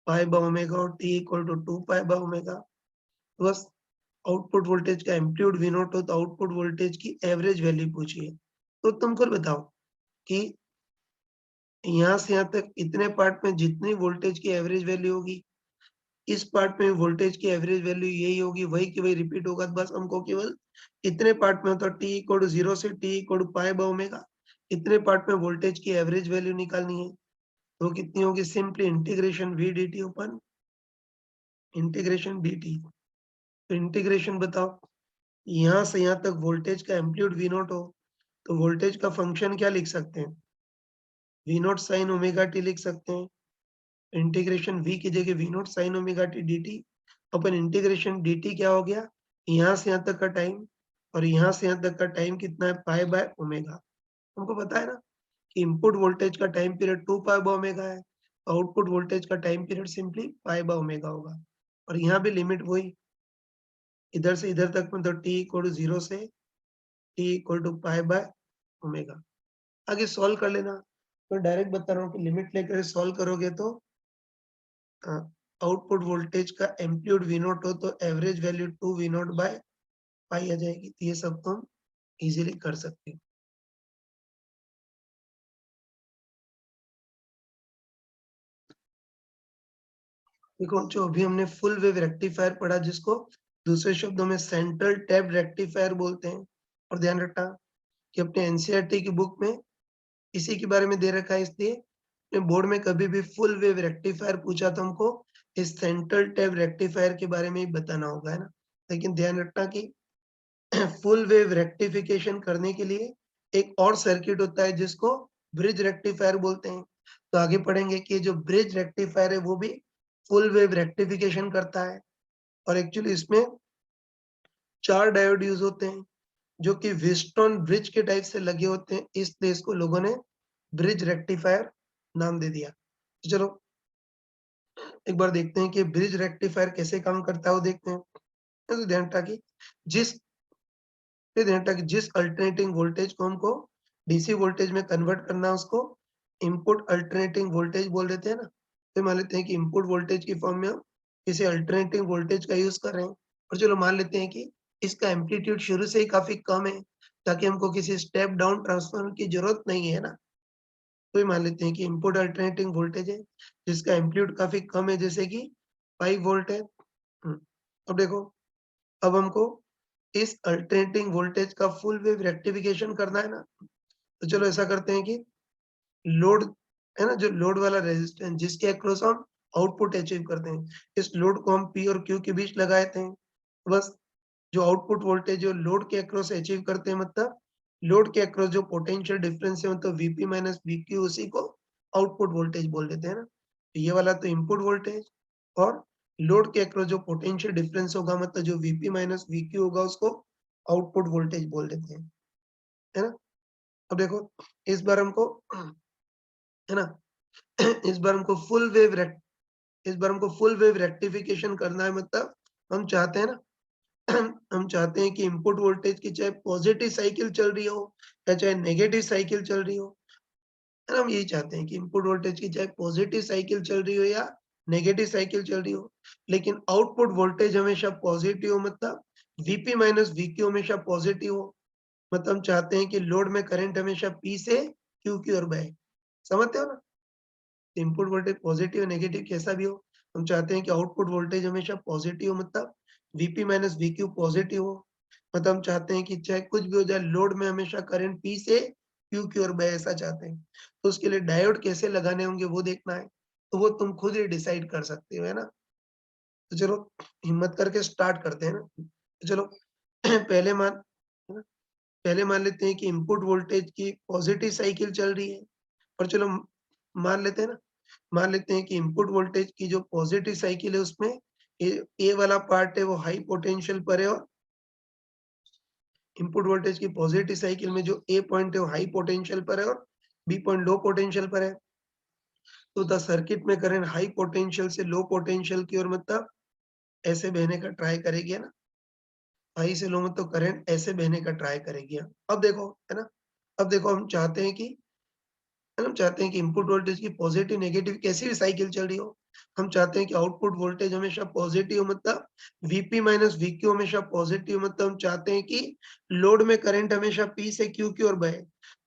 pi by omega और t equal to 2 pi by omega. तो बस आउटपुट वोल्टेज का एम्पलीट्यूड वी नॉट हो तो आउटपुट वोल्टेज की एवरेज वैल्यू पूछिए। तो तुम खुद बताओ कि यहाँ से यहाँ तक इतने पार्ट में जितनी वोल्टेज की एवरेज वैल्यू होगी, इस पार्ट में वोल्टेज की एवरेज वैल्यू यही होगी, वही की वही रिपीट होगा। बस हमको केवल इतने पार्ट में होता है t इक्वल टू 0 से t equal to pi by omega, इतने पार्ट में वोल्टेज की एवरेज वैल्यू निकालनी है। तो कितनी होगी? Simply integration v dt upon integration dt। तो इंटीग्रेशन बताओ, यहाँ से यहाँ तक वोल्टेज का एम्पलीट्यूड वी नॉट हो तो वोल्टेज का फंक्शन क्या लिख सकते हैं? V naught sine omega T लिख सकते हैं। इंटीग्रेशन v की जगह V naught sine omega T dt upon integration dt क्या हो गया? यहाँ से यहाँ तक का टाइम और यहाँ से यहाँ तक का टाइम कितना है? पाई बाय ओमेगा। हमको पता है ना कि इनपुट वोल्टेज का time period 2 pi by omega है, आउटपुट वोल्टेज का time period simply pi by omega होगा। और यहाँ भी लिमिट वही, इधर से इधर तक मतलब t इक्वल टू 0 से t equal to pi by omega. आगे सॉल्व कर लेना। तो डायरेक्ट बता रहा हूँ कि लिमिट लेकर सॉल्व करोगे तो आउटपुट वोल्टेज का एम्पलीट्यूड वी नॉट हो तो average value 2 V naught by pi आ जाएगी। तो ये सब तुम इजीली कर सकते हो। देखो जो अभी हमने फुल वेव रेक्टिफायर पढ़ा, जिसको दूसरे शब्दों में सेंट्रल टैप रेक्टिफायर बोलते हैं। और ध्यान रखना कि अपने एनसीईआरटी की बुक में इसी के बारे में दे रखा है, इसलिए अपने बोर्ड में कभी भी फुल वेव रेक्टिफायर पूछा तो हमको इस सेंट्रल टैप रेक्टिफायर के बारे में ही बताना होगा, है ना। लेकिन ध्यान रखना कि फुल वेव रेक्टिफिकेशन करने के लिए एक और सर्किट होता है जिसको ब्रिज रेक्टिफायर बोलते हैं। तो आगे पढ़ेंगे कि जो ब्रिज रेक्टिफायर है वो भी फुल वेव रेक्टिफिकेशन करता है। और एक्चुअली इसमें 4 डायोड यूज होते हैं जो कि व्हीटस्टोन ब्रिज के टाइप से लगे होते हैं, इसलिए इसको लोगों ने ब्रिज रेक्टिफायर नाम दे दिया। तो चलो एक बार देखते हैं कि ब्रिज रेक्टिफायर कैसे काम करता है वो देखते हैं। तो ध्यान रखा कि जिस जिस अल्टरनेटिंग वोल्टेज को हमको डीसी वोल्टेज में कन्वर्ट करना है उसको इनपुट अल्टरनेटिंग वोल्टेज बोल देते हैं ना। तो मान लेते हैं कि इनपुट वोल्टेज की फॉर्म में हम किसी अल्टरनेटिंग वोल्टेज का यूज कर रहे हैं और चलो मान लेते हैं कि इसका एम्पलीट्यूड शुरू से ही काफी कम है ताकि हमको किसी स्टेप डाउन ट्रांसफॉर्मर की जरूरत नहीं है ना। तो ये मान लेते हैं कि इनपुट अल्टरनेटिंग वोल्टेज है जिसका एम्पलीट्यूड काफी कम है, जैसे कि 5 वोल्ट है। अब देखो, अब हमको इस अल्टरनेटिंग वोल्टेज का फुल वेव रेक्टिफिकेशन करना है ना। तो चलो ऐसा करते हैं कि लोड है ना, जो लोड वाला रेजिस्टेंस जिसके अक्रॉस हम आउटपुट अचीव करते हैं, इस लोड को हम पी और क्यू के बीच लगा देते हैं। बस जो आउटपुट वोल्टेज जो लोड के अक्रॉस अचीव करते हैं, मतलब लोड के अक्रॉस जो पोटेंशियल डिफरेंस है मतलब वीपी माइनस वीक्यू, उसी को आउटपुट वोल्टेज बोल देते हैं ना। तो ये वाला तो इनपुट वोल्टेज और लोड के अक्रॉस जो पोटेंशियल डिफरेंस होगा मतलब जो वीपी माइनस वीक्यू होगा उसको आउटपुट वोल्टेज बोल देते हैं, है ना। अब देखो इस बार हमको है ना इस बार हमको फुल वेव रेक्टिफिकेशन करना है, मतलब हम चाहते हैं ना हम चाहते हैं कि इनपुट वोल्टेज की चाहे पॉजिटिव साइकिल चल रही हो या चाहे नेगेटिव साइकिल चल रही हो, है ना? हम यही चाहते हैं कि इनपुट वोल्टेज की चाहे पॉजिटिव साइकिल चल रही हो या नेगेटिव साइकिल चल रही हो, लेकिन आउटपुट वोल्टेज हमेशा पॉजिटिव हो, मतलब Vp माइनस Vq हमेशा पॉजिटिव हो। मतलब हम चाहते हैं कि लोड में करंट हमेशा P से Q की ओर बहे। समझते हो ना? इनपुट वोल्टेज पॉजिटिव नेगेटिव कैसा भी हो, हम चाहते हैं कि आउटपुट वोल्टेज हमेशा पॉजिटिव हो, मतलब Vp माइनस Vq पॉजिटिव हो। मतलब हम चाहते हैं कि चाहे कुछ भी हो जाए, लोड में हमेशा करंट P से Q की ओर बहे, ऐसा चाहते हैं। तो उसके लिए डायोड कैसे लगाने होंगे वो देखना है, तो वो तुम खुद ही डिसाइड कर सकते हो, है ना? तो चलो हिम्मत करके स्टार्ट करते हैं ना। तो चलो पहले मान है ना? पहले मान लेते हैं कि इनपुट वोल्टेज की पॉजिटिव साइकिल चल रही है, और चलो मान लेते हैं ना, मान लेते हैं कि इनपुट वोल्टेज की जो पॉजिटिव साइकिल है उसमें ए वाला पार्ट है वो हाई पोटेंशियल पर है, और इनपुट वोल्टेज की पॉजिटिव साइकिल में जो ए पॉइंट है वो हाई पोटेंशियल पर है और बी पॉइंट लो पोटेंशियल पर है। तो द सर्किट में करंट हाई पोटेंशियल से लो पोटेंशियल की ओर, मतलब ऐसे बहने का ट्राई करेगी, है ना? हाई से लो मतलब करंट ऐसे बहने का ट्राई करेगी। अब देखो, है ना? अब देखो हम चाहते हैं कि हम चाहते हैं कि इनपुट वोल्टेज की पॉजिटिव नेगेटिव कैसी भी साइकिल चल रही हो, हम चाहते हैं कि आउटपुट वोल्टेज हमेशा पॉजिटिव हो, मतलब Vp माइनस Vq हमेशा पॉजिटिव, मतलब हम चाहते हैं कि लोड में करंट हमेशा P से Q की ओर बहे।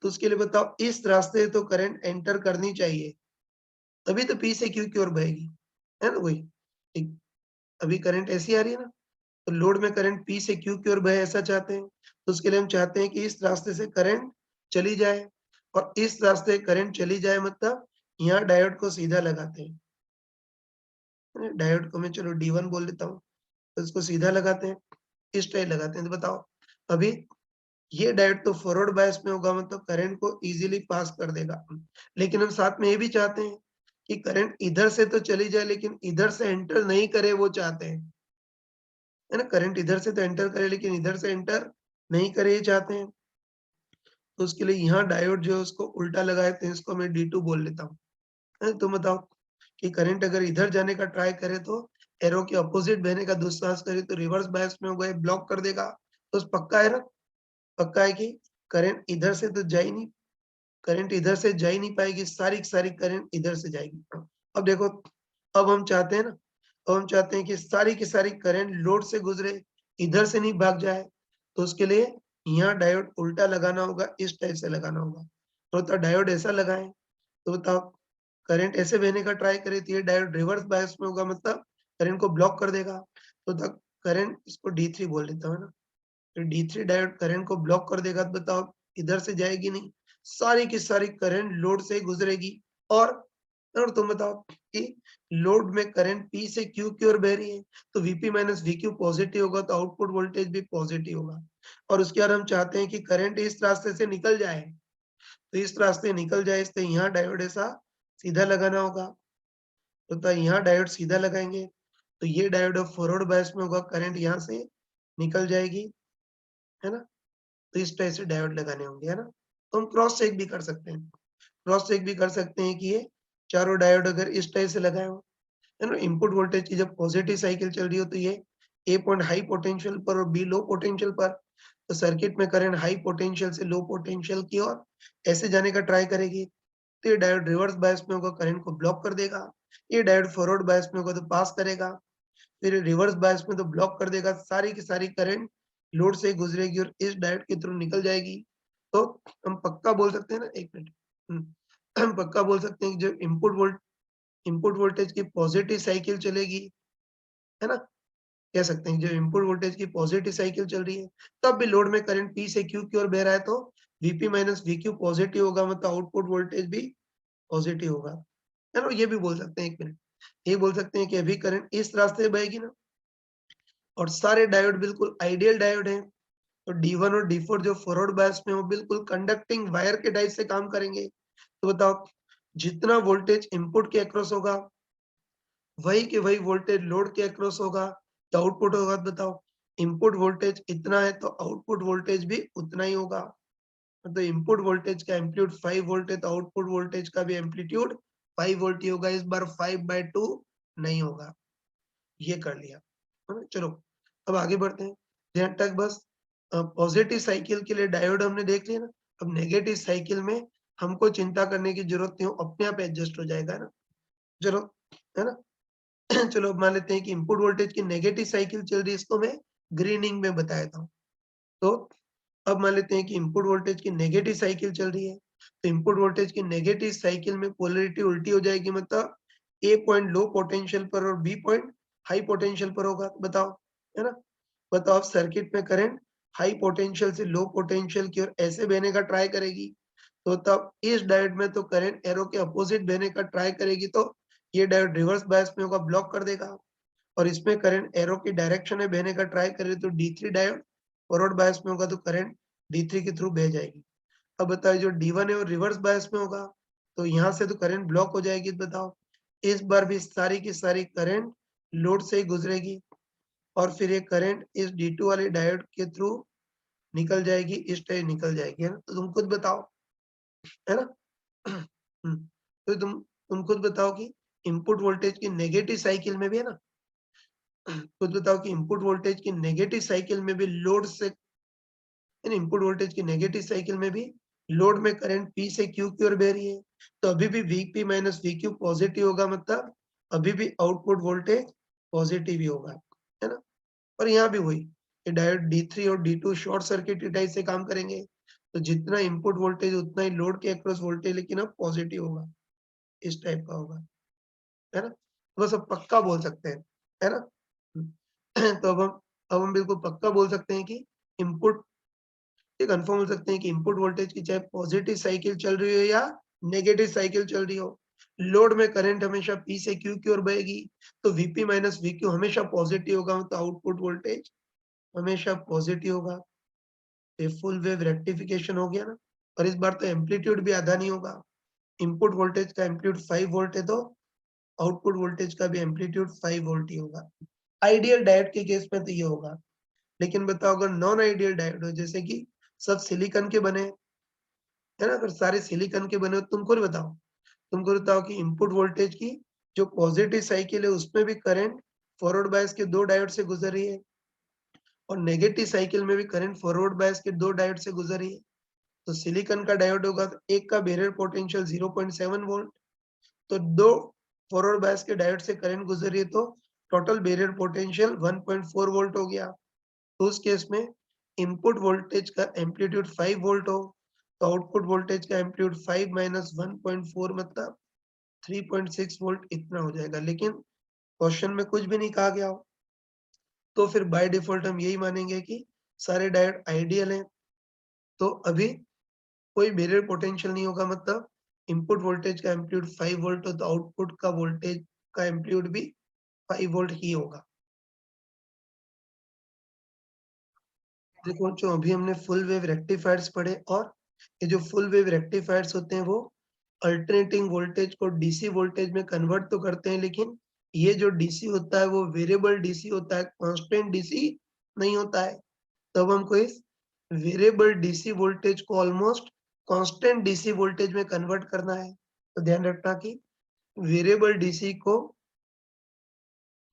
तो उसके लिए बताओ इस रास्ते से तो करंट एंटर करनी चाहिए, तभी तो P से Q की ओर बहेगी, है ना? वही एक अभी करंट ऐसी आ रही है ना, तो लोड में करंट P से Q की ओर बहे, ऐसा चाहते हैं। तो उसके लिए हम चाहते हैं कि इस रास्ते से करंट चली जाए, और इस रास्ते करंट चली जाए, मतलब यहाँ डायोड को सीधा लगाते हैं। डायोड को मैं चलो D1 बोल देता हूँ, तो इसको सीधा लगाते हैं, इस टाइप लगाते हैं। तो बताओ अभी ये डायोड तो फॉरवर्ड बायस में होगा, मतलब करंट को इजीली पास कर देगा। लेकिन हम साथ में ये भी चाहते हैं कि करंट इधर से तो चली जाए, लेकिन इधर से एंटर नहीं करे, वो चाहते हैं, है ना? करंट इधर से तो एंटर करे, लेकिन इधर से एंटर नहीं करे, ये चाहते हैं। तो उसके लिए यहाँ डायोड जो है उसको उल्टा लगाए, तो इसको मैं D2 बोल लेता हूँ। तो बताओ कि करंट अगर इधर जाने का ट्राई करे तो एरो के अपोजिट बहने का दुस्साहस करे तो रिवर्स बायस में होगा, ये ब्लॉक कर देगा। तो पक्का है ना, पक्का है कि करंट इधर से तो जा ही नहीं, करंट इधर से जा ही नहीं पाएगी, सारी की सारी करंट इधर से जाएगी। अब देखो, अब हम चाहते हैं ना, अब हम चाहते हैं कि सारी की सारी करंट लोड से गुजरे, इधर से नहीं भाग जाए। तो उसके लिए यहाँ डायोड उल्टा लगाना होगा, इस टाइप से लगाना होगा। तो डायोड ऐसा लगाएं, तो बताओ करंट ऐसे बहने का ट्राई करे तो ये डायोड रिवर्स बायस में होगा, मतलब करंट को ब्लॉक कर देगा। तो द करंट, इसको D3 बोल देता हूँ, है ना? तो D3 डायोड करंट को ब्लॉक कर देगा, तो बताओ इधर से जाएगी नहीं, सारी की सारी करंट लोड से गुजरेगी। और तुम बताओ कि लोड में करंट P से Q की ओर बह रही है, तो Vp माइनस Vq पॉजिटिव होगा, तो आउटपुट वोल्टेज भी पॉजिटिव होगा। और उसके बाद हम चाहते हैं कि करंट इस रास्ते से निकल जाए, तो इस रास्ते निकल जाए, इसलिए यहाँ डायोड ऐसा सीधा लगाना होगा। तो यहाँ डायोड सीधा लगाएंगे, तो ये डायोड अब फॉरवर्ड बायस में होगा, करंट यहाँ से निकल जाएगी, है ना? तो इस टाइप से डायोड लगाने होंगे, है ना? तो हम क्रॉस चेक भी कर सकते हैं, क्रॉस चेक भी कर सकते हैं कि ये चारों डायोड अगर इस टाइप से लगाए हो, है ना? इनपुट वोल्टेज की जब पॉजिटिव साइकिल चल रही हो, तो ये ए पॉइंट हाई पोटेंशियल पर और बी लो पोटेंशियल पर, तो सर्किट में करंट हाई पोटेंशियल से लो पोटेंशियल की ओर ऐसे जाने का ट्राई करेगी। तो ये डायोड रिवर्स बायस में होगा, करंट को ब्लॉक कर देगा। ये डायोड फॉरवर्ड बायस में होगा तो पास करेगा, फिर रिवर्स बायस में तो ब्लॉक कर देगा, सारी की सारी करंट लोड से गुजरेगी और इस डायोड के थ्रू निकल जाएगी। तो हम पक्का बोल सकते हैं ना, एक मिनट, हम पक्का बोल सकते हैं कि जो इनपुट वोल्टेज की पॉजिटिव साइकिल चलेगी, है ना? कह सकते हैं जो इनपुट वोल्टेज की पॉजिटिव साइकिल चल रही है, तब भी लोड में करंट P से Q की ओर बह रहा है, तो Vp माइनस Vq पॉजिटिव होगा, मतलब आउटपुट वोल्टेज भी पॉजिटिव होगा। है ना? ये भी बोल सकते हैं, एक मिनट, ये बोल सकते हैं कि अभी करंट इस रास्ते से बहेगी ना, और सारे डायोड बिल्कुल आइडियल डायोड हैं। तो D1 और D4 जो फॉरवर्ड बायस में, वो बिल्कुल कंडक्टिंग वायर के टाइप से काम करेंगे। तो बताओ जितना वोल्टेज इनपुट के अक्रॉस होगा, वही के वही वोल्टेज लोड के अक्रॉस होगा, तो आउटपुट होगा। तो बताओ इनपुट वोल्टेज इतना है, तो आउटपुट वोल्टेज भी उतना ही होगा। तो इनपुट वोल्टेज का एम्पलीट्यूड 5 वोल्ट है, तो आउटपुट वोल्टेज का भी एम्पलीट्यूड 5 वोल्ट ही होगा। इस बार 5/2 नहीं होगा। ये कर लिया, है ना? चलो अब आगे बढ़ते हैं। यहाँ तक बस पॉजिटिव साइकिल के लिए डायोड हमने देख लिया ना। अब नेगेटिव साइकिल में हमको चिंता करने की जरूरत नहीं, अपने आप एडजस्ट हो जाएगा ना। चलो, है ना। चलो अब मान लेते हैं कि इनपुट वोल्टेज की नेगेटिव साइकिल चल रही है, इसको मैं ग्रीनिंग में बताया था। तो अब मान लेते हैं कि इनपुट वोल्टेज की नेगेटिव साइकिल चल रही है, तो इनपुट वोल्टेज की नेगेटिव साइकिल में पोलैरिटी उल्टी हो जाएगी, मतलब ए पॉइंट लो पोटेंशियल पर और बी पॉइंट हाई पोटेंशियल पर होगा। तो बताओ, है ना। बताओ अब सर्किट में करंट हाई पोटेंशियल से लो पोटेंशियल की ओर ऐसे बहने का ट्राई करेगी, तो तब इस डायोड में तो करंट एरो के अपोजिट बहने का ट्राई करेगी, तो ये डायोड रिवर्स बायस में होगा, ब्लॉक कर देगा। और इसमें करंट एरो की डायरेक्शन में बहने का ट्राई करे तो D3 डायोड फॉरवर्ड बायस में होगा, तो करंट D3 के थ्रू बह जाएगी। अब बताइए जो D1 है वो रिवर्स बायस में होगा, तो यहाँ से तो करंट ब्लॉक हो जाएगी। तो बताओ इस बार भी सारी की सारी करंट लोड से ही गुजरेगी, और फिर ये करंट इस D2 वाले डायोड के थ्रू निकल जाएगी, इस टाइप निकल जाएगी, है ना। तो तुम खुद बताओ, है ना। तो तुम खुद बताओ कि इनपुट वोल्टेज की नेगेटिव साइकिल में भी, है ना, खुद बताओ कि इनपुट वोल्टेज की नेगेटिव साइकिल में भी लोड से, इनपुट वोल्टेज की नेगेटिव साइकिल में भी लोड में करंट P से Q की ओर बह रही है, तो अभी भी Vp माइनस Vq पॉजिटिव होगा, मतलब अभी भी आउटपुट वोल्टेज पॉजिटिव ही होगा, है ना। और यहाँ भी वही, ये डायोड D3 और D2 शॉर्ट सर्किट टाइप से काम करेंगे, तो जितना इनपुट वोल्टेज उतना ही लोड के अक्रॉस वोल्टेज, लेकिन अब पॉजिटिव होगा, इस टाइप का होगा, है ना। बस अब पक्का बोल सकते हैं, है ना। तो अब हम बिल्कुल पक्का बोल सकते हैं कि इनपुट, ये कंफर्म हो सकते हैं कि इनपुट वोल्टेज की चाहे पॉजिटिव साइकिल चल रही हो या नेगेटिव साइकिल चल रही हो, लोड में करंट हमेशा P से Q की ओर बहेगी, तो Vp माइनस Vq हमेशा पॉजिटिव होगा, तो आउटपुट वोल्टेज हमेशा पॉजिटिव होगा। ये फुल वेव रेक्टिफिकेशन हो गया ना। और इस बार तो एम्पलीट्यूड भी आधा नहीं होगा, इनपुट वोल्टेज का एम्पलीट्यूड 5 वोल्ट है, तो आउटपुट वोल्टेज का भी एम्पलीट्यूड 5 वोल्ट ही होगा। आइडियल डायोड के केस में तो ये होगा, लेकिन बताओ अगर नॉन आइडियल डायोड हो, जैसे कि सब सिलिकॉन के बने, है ना, अगर सारे सिलिकॉन के बने हो, तुमको बताओ कि इनपुट वोल्टेज की जो पॉजिटिव साइकिल है उसमें भी करंट फॉरवर्ड बायस के 2 डायोड से गुजर रही है, और नेगेटिव साइकिल में भी करंट फॉरवर्ड बायस के 2 डायोड से गुजर रही है। तो सिलिकॉन का डायोड होगा, तो एक का बैरियर पोटेंशियल 0.7 वोल्ट, तो 2 फॉरवर्ड बायस के डायोड से करंट गुजर रही है, तो टोटल बैरियर पोटेंशियल 1.4 वोल्ट हो गया। तो उस केस में इनपुट वोल्टेज का एम्पलीट्यूड 5 वोल्ट हो, तो आउटपुट वोल्टेज का एम्पलीट्यूड 5 माइनस 1.4 मतलब 3.6 वोल्ट इतना हो जाएगा। लेकिन क्वेश्चन में कुछ भी नहीं कहा गया हो, तो फिर बाय डिफॉल्ट हम यही मानेंगे कि सारे डायोड आइडियल हैं। तो अभी कोई बैरियर पोटेंशियल नहीं होगा, मतलब इनपुट वोल्टेज का एम्पलीट्यूड 5 वोल्ट हो, तो आउटपुट का वोल्टेज का एम्पलीट्यूड भी 5 वोल्ट ही होगा। देखो जो अभी हमने फुल वेव रेक्टिफायर्स पढ़े, और ये जो फुल वेव रेक्टिफायर्स होते हैं वो अल्टरनेटिंग वोल्टेज को डीसी वोल्टेज में कन्वर्ट तो करते हैं, लेकिन ये जो डीसी होता है वो वेरिएबल डीसी होता है, कांस्टेंट डीसी नहीं होता है। तब हमको इस वेरिएबल डीसी वोल्टेज को ऑलमोस्ट कांस्टेंट डीसी वोल्टेज में कन्वर्ट करना है। तो ध्यान रखना कि वेरिएबल डीसी को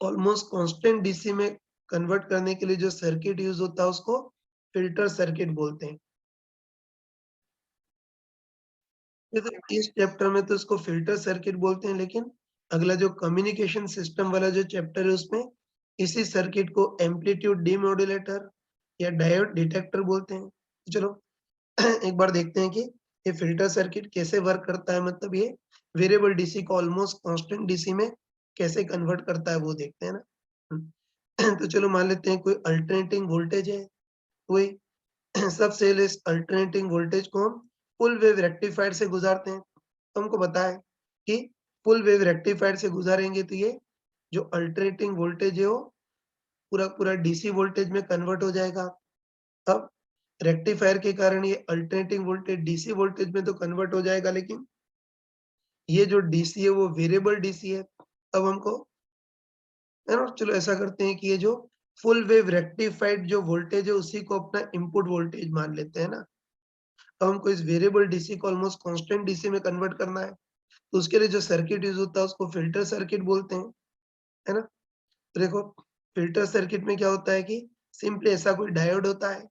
ऑलमोस्ट कांस्टेंट डीसी में कन्वर्ट करने के लिए जो सर्किट यूज होता है उसको फिल्टर सर्किट बोलते हैं। ये तो इस चैप्टर में तो इसको फिल्टर सर्किट बोलते हैं, लेकिन अगला जो कम्युनिकेशन सिस्टम वाला जो चैप्टर है उसमें इसी सर्किट को एम्पलीट्यूड डिमोडुलेटर या डायोड डिटेक्टर बोलते हैं। तो चलो एक बार देखते हैं कि ये फिल्टर सर्किट कैसे वर्क करता है, मतलब ये वेरिएबल डीसी को ऑलमोस्ट कांस्टेंट डीसी में कैसे कन्वर्ट करता है वो देखते हैं ना। तो चलो मान लेते हैं कोई अल्टरनेटिंग वोल्टेज है, कोई सबसे पहले इस अल्टरनेटिंग वोल्टेज को हम फुल वेव रेक्टिफायर से गुजारते हैं। तो हमको पता है कि फुल वेव रेक्टिफायर से गुजारेंगे तो ये जो अल्टरनेटिंग वोल्टेज है वो पूरा पूरा डीसी वोल्टेज में कन्वर्ट हो जाएगा। अब रेक्टिफायर के कारण ये अल्टरनेटिंग वोल्टेज डीसी वोल्टेज में तो कन्वर्ट हो जाएगा, लेकिन ये जो डीसी है वो वेरिएबल डीसी है। अब हमको, है ना, चलो ऐसा करते हैं कि ये जो फुल वेव रेक्टिफाइड जो वोल्टेज है उसी को अपना इनपुट वोल्टेज मान लेते हैं ना। अब हमको इस वेरिएबल डीसी को ऑलमोस्ट कांस्टेंट डीसी में कन्वर्ट करना है, तो उसके लिए जो सर्किट यूज होता है उसको फिल्टर सर्किट बोलते हैं, है ना। तो देखो फिल्टर सर्किट में क्या होता है कि सिंपली ऐसा कोई डायोड होता है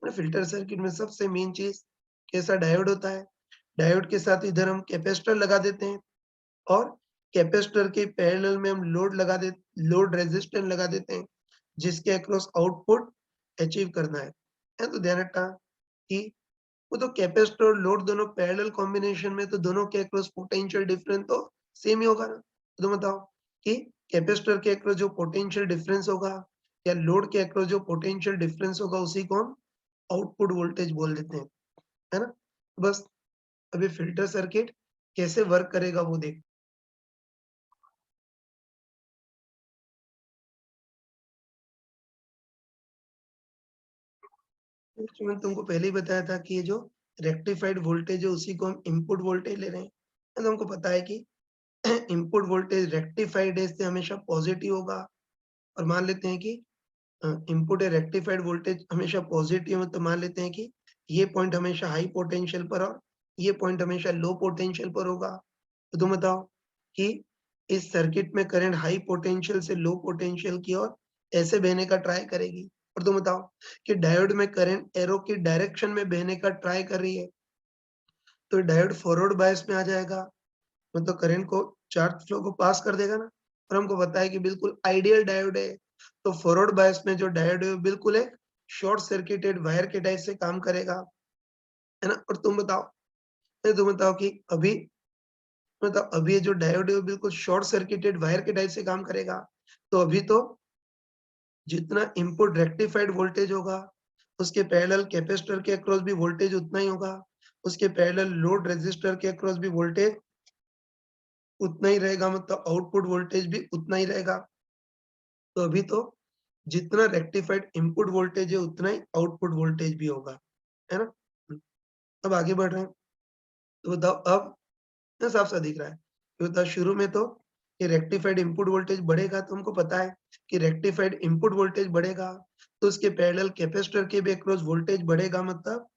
ना। फिल्टर सर्किट में सबसे मेन चीज कैसा डायोड होता है। डायोड के साथ इधर हम कैपेसिटर लगा देते हैं और कैपेसिटर के पैरेलल में हम लोड रेजिस्टेंस लगा देते हैं जिसके अक्रॉस आउटपुट अचीव करना है तो ध्यान रखना कि वो तो कैपेसिटर और लोड दोनों पैरेलल कॉम्बिनेशन में, तो दोनों के अक्रॉस पोटेंशियल डिफरेंस तो सेम ही होगा ना। तो बताओ कि कैपेसिटर के अक्रॉस जो पोटेंशियल डिफरेंस होगा या लोड के अक्रॉस जो पोटेंशियल डिफरेंस होगा उसी को हम आउटपुट वोल्टेज बोल देते हैं, है ना। बस अभी फिल्टर सर्किट कैसे वर्क करेगा वो देख। तो मैंने तुमको पहले ही बताया था कि ये जो रेक्टिफाइड वोल्टेज है उसी को हम इनपुट वोल्टेज ले रहे हैं। तो हमको पता है कि इनपुट वोल्टेज रेक्टिफाइड है इससे हमेशा पॉजिटिव होगा। और मान लेते हैं कि इनपुट है रेक्टिफाइड वोल्टेज हमेशा पॉजिटिव है, तो मान लेते हैं कि ये पॉइंट हमेशा हाई पोटेंशियल पर और ये पॉइंट हमेशा लो पोटेंशियल पर होगा। तो तुम बताओ कि इस सर्किट में करंट हाई पोटेंशियल से लो पोटेंशियल की ओर ऐसे बहने का ट्राई करेगी। और तुम बताओ कि डायोड में करंट एरो की डायरेक्शन में बहने का ट्राई कर रही है, तो डायोड फॉरवर्ड बायस में आ जाएगा, मतलब करंट को चार्ज फ्लो को पास कर देगा ना। और हमको पता है कि बिल्कुल आइडियल डायोड है, तो फॉरवर्ड बायस में जो डायोड है वो बिल्कुल एक शॉर्ट सर्किटेड वायर के टाइप से काम करेगा, है ना। और तुम बताओ कि अभी मतलब अभी ये जो डायोड है वो बिल्कुल शॉर्ट सर्किटेड वायर के टाइप से काम करेगा। तो अभी तो जितना इनपुट रेक्टिफाइड वोल्टेज होगा उसके पैरेलल कैपेसिटर के अक्रॉस भी वोल्टेज उतना ही होगा, उसके पैरेलल लोड रेजिस्टर के अक्रॉस भी वोल्टेज उतना ही रहेगा, मतलब आउटपुट वोल्टेज भी उतना ही रहेगा। तो अभी तो जितना रेक्टिफाइड इनपुट वोल्टेज है उतना ही आउटपुट वोल्टेज भी होगा, है ना। अब आगे बढ़ रहे हैं। तो बताओ अब कितना साफ-सा दिख रहा है। तो बताओ शुरू में तो ये रेक्टिफाइड इनपुट वोल्टेज बढ़ेगा, तो हमको पता है कि रेक्टिफाइड इनपुट वोल्टेज बढ़ेगा तो उसके पैरेलल कैपेसिटर के भी अक्रॉस वोल्टेज बढ़ेगा, मतलब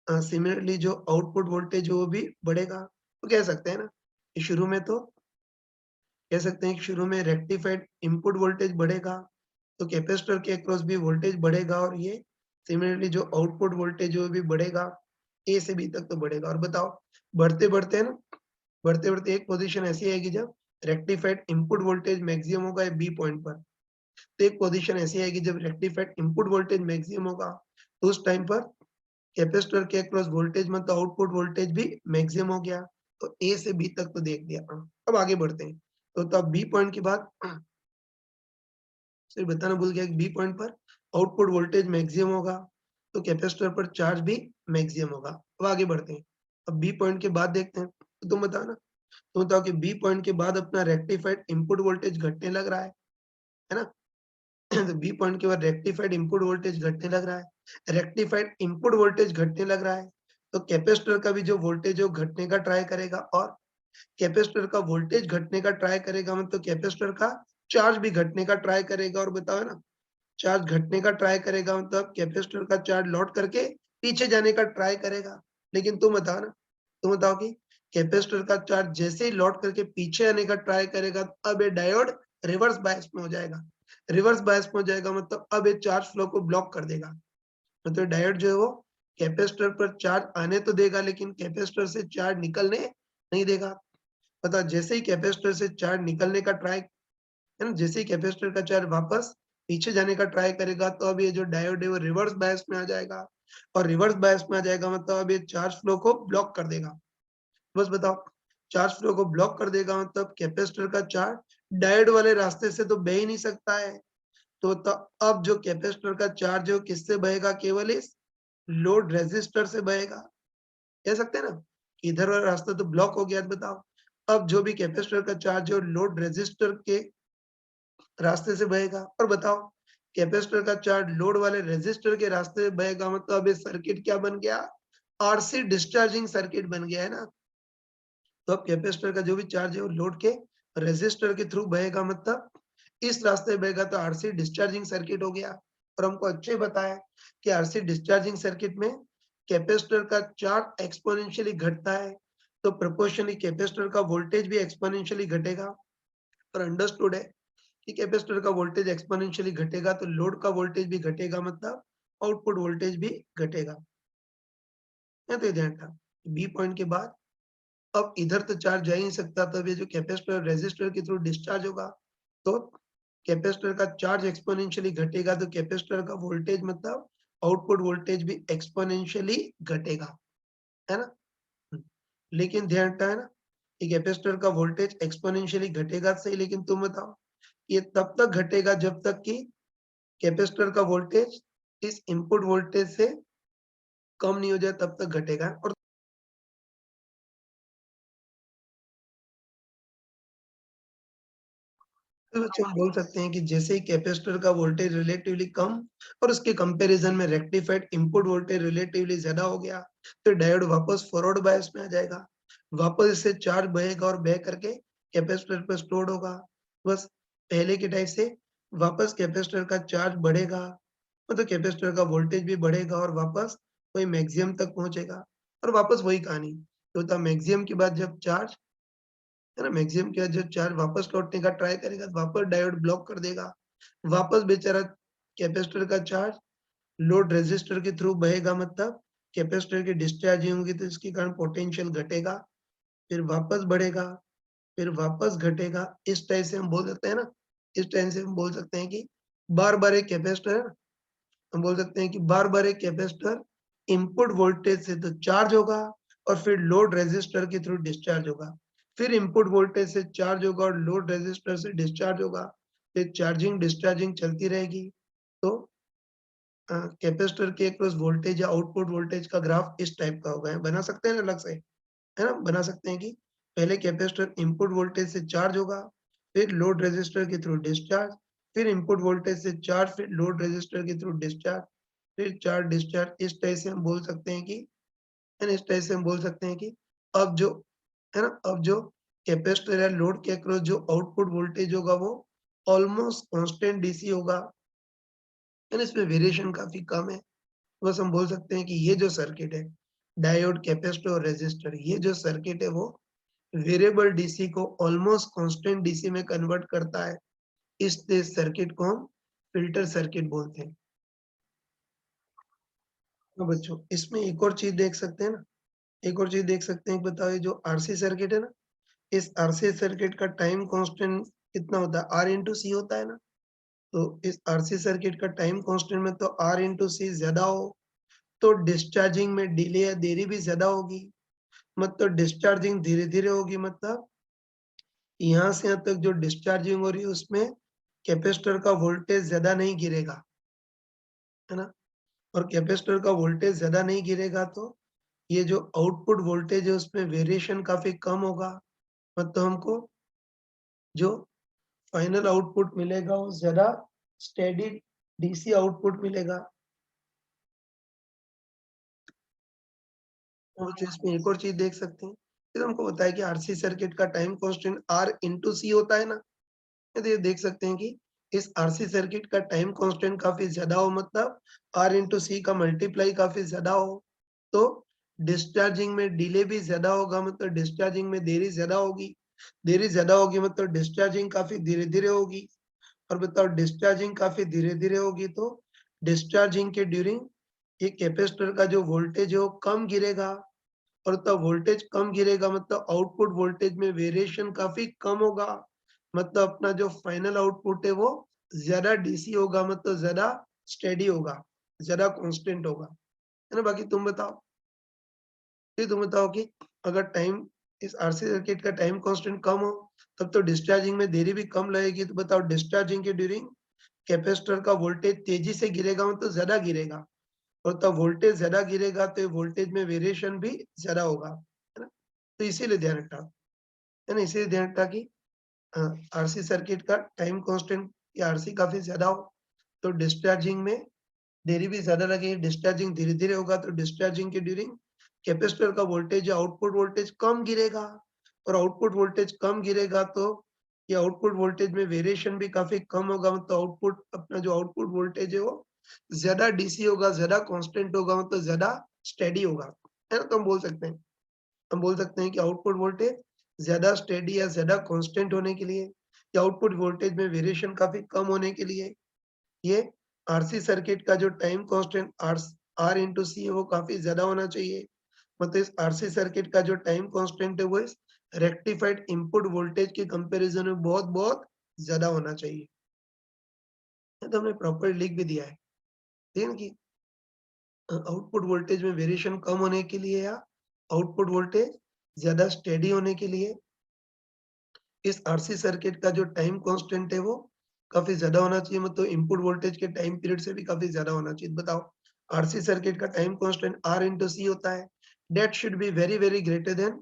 सिमिलरली जो आउटपुट वोल्टेज है वो भी बढ़ेगा। तो कह सकते हैं ना कि शुरू में तो कह सकते हैं कि शुरू में रेक्टिफाइड इनपुट वोल्टेज बढ़ेगा तो कैपेसिटर के अक्रॉस भी वोल्टेज बढ़ेगा और ये सिमिलरली जो आउटपुट वोल्टेज है वो भी बढ़ेगा, ए से बी तक तो बढ़ेगा। और बताओ बढ़ते-बढ़ते है ना, बढ़ते-बढ़ते एक पोज़ीशन ऐसी आएगी जब रेक्टिफाइड इनपुट वोल्टेज मैक्सिमम होगा बी पॉइंट पर। तो एक पोज़ीशन ऐसी आएगी जब रेक्टिफाइड इनपुट वोल्टेज मैक्सिमम होगा, तो उस टाइम पर कैपेसिटर के अक्रॉस वोल्टेज मतलब आउटपुट वोल्टेज भी मैक्सिमम हो गया। तो ए से बी तक तो देख लिया। अब आगे बढ़ते हैं। तो तब बी पॉइंट के बाद सिर्फ बताना भूल गया कि बी पॉइंट पर आउटपुट वोल्टेज मैक्सिमम होगा, तो कैपेसिटर पर चार्ज भी मैक्सिमम होगा। अब आगे बढ़ते हैं। अब बी पॉइंट के बाद देखते हैं। तो तुम बताओ ना, तुम बताओ कि बी पॉइंट के बाद अपना रेक्टिफाइड इनपुट वोल्टेज घटने लग रहा है ना? तो बी पॉइंट के बाद रेक्टिफाइड इनपुट वोल्टेज घटने लग रहा है। रेक्टिफाइड इनपुट वोल्टेज घटने लग रहा है, तो कैपेसिटर का भी जो वोल्टेज है वो घटने का ट्राई करेगा और कैपेसिटर का वोल्टेज घटने का ट्राई करेगा, मतलब कैपेसिटर का चार्ज भी घटने का ट्राई करेगा। और बताओ ना, चार्ज घटने का ट्राई करेगा मतलब कैपेसिटर का चार्ज लौट करके पीछे जाने का ट्राई करेगा। लेकिन तुम बताओ ना, तुम बताओ कि कैपेसिटर का चार्ज जैसे ही लौट करके पीछे आने का ट्राई करेगा, तो अब ये डायोड रिवर्स बायस में हो जाएगा। रिवर्स बायस में हो जाएगा मतलब अब ये चार्ज फ्लो को ब्लॉक कर देगा। मतलब डायोड जो है वो कैपेसिटर पर चार्ज आने तो देगा लेकिन कैपेसिटर से चार्ज निकलने नहीं देगा। पता जैसे ही कैपेसिटर से चार्ज निकलने का ट्राई है ना, जैसे ही कैपेसिटर का चार्ज वापस पीछे जाने का ट्राई करेगा, तो अब ये जो डायोड है वो रिवर्स बायस में आ जाएगा। और रिवर्स बायस में आ जाएगा मतलब अब ये चार्ज फ्लो को ब्लॉक कर देगा। बस बताओ, चार्ज फ्लो को ब्लॉक कर देगा मतलब कैपेसिटर का चार्ज डायोड वाले रास्ते से तो बह ही नहीं सकता है। तो अब जो कैपेसिटर का चार्ज है वो किससे बहेगा? केवल इस लोड रेजिस्टर से बहेगा। कह सकते हैं ना कि इधर वाला रास्ता तो ब्लॉक हो गया। तो बताओ अब जो भी कैपेसिटर का चार्ज है वो लोड रेजिस्टर के रास्ते से बहेगा। और बताओ कैपेसिटर का चार्ज लोड वाले रेजिस्टर के रास्ते से बहेगा, मतलब अब ये सर्किट क्या बन गया? आरसी डिस्चार्जिंग सर्किट बन गया, है ना। तो अब कैपेसिटर का जो भी चार्ज है वो लोड के रेजिस्टर के थ्रू बहेगा, मतलब इस रास्ते बहेगा, तो आरसी डिस्चार्जिंग सर्किट हो गया। और हमको अच्छे बताया कि आरसी डिस्चार्जिंग सर्किट में कैपेसिटर का चार्ज एक्सपोनेंशियली घटता है, तो प्रोपोर्शनली कैपेसिटर का वोल्टेज भी एक्सपोनेंशियली घटेगा। और अंडरस्टूड है कि कैपेसिटर का वोल्टेज एक्सपोनेंशियली घटेगा तो लोड का वोल्टेज भी घटेगा, मतलब आउटपुट वोल्टेज भी घटेगा। है तो ये ध्यान था। बी पॉइंट के बाद अब इधर तो चार्ज जा ही नहीं सकता, तब ये जो कैपेसिटर रेजिस्टर के थ्रू डिस्चार्ज होगा, तो कैपेसिटर का चार्ज एक्सपोनेंशियली घटेगा तो कैपेसिटर का वोल्टेज मतलब आउटपुट वोल्टेज भी एक्सपोनेंशियली घटेगा, है ना? लेकिन ध्यान रखना है ना, कि कैपेसिटर का वोल्टेज एक्सपोनेंशियली घटेगा सही, लेकिन तुम बताओ ये तब तक घटेगा जब तक कि कैपेसिटर का वोल्टेज इस इनपुट वोल्टेज से कम नहीं हो जाए, तब तक घटेगा। और तो बच्चों हम बोल सकते हैं कि जैसे ही कैपेसिटर का वोल्टेज रिलेटिवली कम और उसके कंपैरिजन में रेक्टिफाइड इनपुट वोल्टेज रिलेटिवली ज्यादा हो गया, तो डायोड वापस फॉरवर्ड बायस में आ जाएगा। वापस इससे चार्ज बहेगा और बह करके कैपेसिटर पर स्टोर्ड होगा। बस पहले के टाइप से वापस कैपेसिटर का चार्ज बढ़ेगा, मतलब कैपेसिटर का वोल्टेज भी बढ़ेगा और वापस वही मैक्सिमम तक पहुंचेगा। और वापस वही कहानी तो मैक्सिमम के बाद जब चार्ज, है ना, मैक्सिमम के बाद जब चार्ज वापस लौटने का ट्राई करेगा तो वापस डायोड ब्लॉक कर देगा। वापस बेचारा कैपेसिटर का चार्ज लोड रेजिस्टर के थ्रू बहेगा, मतलब कैपेसिटर की डिस्चार्जिंग होगी तो इसके कारण पोटेंशियल घटेगा, फिर वापस बढ़ेगा, फिर वापस घटेगा। इस टाइप से हम बोल सकते हैं ना, इस टाइप से हम बोल सकते हैं कि बार-बार एक कैपेसिटर, हम बोल सकते हैं कि बार-बार एक कैपेसिटर इनपुट वोल्टेज से तो चार्ज होगा और फिर लोड रेजिस्टर के थ्रू डिस्चार्ज होगा। फिर इनपुट वोल्टेज से चार्ज होगा और लोड रेजिस्टर से डिस्चार्ज होगा। फिर चार्जिंग डिस्चार्जिंग चलती रहेगी। तो कैपेसिटर के अक्रॉस वोल्टेज या आउटपुट वोल्टेज का ग्राफ इस टाइप का होगा। बना सकते हैं ना अलग से, है ना? बना सकते हैं कि पहले कैपेसिटर इनपुट वोल्टेज से चार्ज होगा, फिर लोड रेजिस्टर के थ्रू डिस्चार्ज, फिर इनपुट वोल्टेज से चार्ज, फिर लोड रेजिस्टर के थ्रू डिस्चार्ज, फिर चार्ज डिस्चार्ज। इस टाइप से हम बोल सकते हैं कि, है ना, इस टाइप से हम बोल सकते हैं कि अब जो, है ना, अब जो कैपेसिटर या लोड के अक्रॉस जो आउटपुट वोल्टेज होगा वो ऑलमोस्ट कांस्टेंट डीसी होगा, है ना? इसमें वेरिएशन काफ़ी कम है। बस हम बोल सकते हैं कि ये जो सर्किट है, डायोड, कैपेसिटर और रेजिस्टर, ये जो सर्किट है वो वेरिएबल डीसी को ऑलमोस्ट कांस्टेंट डीसी में कन्वर्ट करता है। इस सर्किट को हम फ़िल्टर सर्किट बोलते हैं। तो बच्चों इसमें एक और चीज़ देख सकते हैं ना, एक और चीज़ देख सकते हैं, बताओ ये जो आरसी सर्किट है ना, इस आरसी सर्किट का टाइम कांस्टेंट कितना होता है? आर इंटू सी होता है ना। तो इस आरसी सर्किट का टाइम कांस्टेंट में तो आर इंटू सी ज्यादा हो, तो डिस्चार्जिंग में डिले या देरी भी ज्यादा होगी, मतलब डिस्चार्जिंग धीरे धीरे होगी, मतलब यहाँ से यहाँ तक जो डिस्चार्जिंग हो रही है उसमें कैपेसिटर का वोल्टेज ज्यादा नहीं गिरेगा, है ना? और कैपेसिटर का वोल्टेज ज्यादा नहीं गिरेगा तो ये जो आउटपुट वोल्टेज है उसमें वेरिएशन काफी कम होगा, मतलब हमको जो फाइनल आउटपुट मिलेगा वो ज्यादा स्टेडी डीसी आउटपुट मिलेगा। और जो इसमें एक और चीज देख सकते हैं, फिर हमको बताया कि आरसी सर्किट का टाइम कांस्टेंट आर इंटू सी होता है ना। तो ये देख सकते हैं कि इस आरसी सर्किट का टाइम कांस्टेंट काफी ज्यादा हो, मतलब आर इंटू सी का मल्टीप्लाई काफी ज्यादा हो, तो डिस्चार्जिंग में डिले भी ज्यादा होगा, मतलब डिस्चार्जिंग में देरी ज्यादा होगी। देरी ज्यादा होगी मतलब डिस्चार्जिंग काफी धीरे धीरे होगी। और बताओ डिस्चार्जिंग काफी धीरे धीरे होगी तो डिस्चार्जिंग के ड्यूरिंग ये कैपेसिटर का जो वोल्टेज है वो कम गिरेगा। और तब वोल्टेज कम गिरेगा मतलब आउटपुट वोल्टेज में वेरिएशन काफी कम होगा, मतलब अपना जो फाइनल आउटपुट है वो ज्यादा डीसी होगा, मतलब ज्यादा स्टेडी होगा, ज्यादा कांस्टेंट होगा, है ना? बाकी तुम बताओ, ये तुम बताओ कि अगर टाइम इस आरसी सर्किट का टाइम कांस्टेंट कम हो तब तो डिस्चार्जिंग में देरी भी कम लगेगी, तो बताओ डिस्चार्जिंग के ड्यूरिंग कैपेसिटर का वोल्टेज तेजी से गिरेगा, मतलब ज्यादा गिरेगा। और तब वोल्टेज ज्यादा गिरेगा तो वोल्टेज में वेरिएशन भी ज्यादा होगा, है ना? तो इसीलिए ध्यान रखना, है ना, इसीलिए ध्यान रखना कि आरसी सर्किट का टाइम कांस्टेंट या आरसी काफी ज्यादा हो तो डिस्चार्जिंग में देरी भी ज्यादा लगेगी, डिस्चार्जिंग धीरे धीरे होगा तो डिस्चार्जिंग के ड्यूरिंग कैपेसिटर का वोल्टेज या आउटपुट वोल्टेज कम गिरेगा। और आउटपुट वोल्टेज कम गिरेगा तो ये आउटपुट वोल्टेज में वेरिएशन भी काफी कम होगा, मतलब आउटपुट अपना जो आउटपुट वोल्टेज है वो ज्यादा डीसी होगा, ज्यादा कांस्टेंट होगा, मतलब ज्यादा स्टेडी होगा, है ना? तो हम बोल सकते हैं, हम बोल सकते हैं कि आउटपुट वोल्टेज ज्यादा स्टेडी या ज्यादा कांस्टेंट होने के लिए कि आउटपुट वोल्टेज में वेरिएशन काफ़ी कम होने के लिए ये आरसी सर्किट का जो टाइम कांस्टेंट आर इंटू सी है वो काफ़ी ज़्यादा होना चाहिए। मतलब इस आरसी सर्किट का जो टाइम कांस्टेंट है वो इस रेक्टिफाइड इनपुट वोल्टेज के कंपैरिजन में बहुत-बहुत ज़्यादा होना चाहिए। ये तो हमने प्रॉपर लिख भी दिया है। ठीक है ना कि आउटपुट वोल्टेज में वेरिएशन कम होने के लिए या आउटपुट वोल्टेज ज़्यादा स्टेडी होने के लिए इस आरसी सर्किट का जो टाइम कांस्टेंट है वो काफ़ी ज़्यादा होना चाहिए, मतलब इनपुट वोल्टेज के टाइम पीरियड से भी काफ़ी ज़्यादा होना चाहिए। बताओ आरसी सर्किट का टाइम कांस्टेंट आर इंटू सी होता है, that should be very very greater than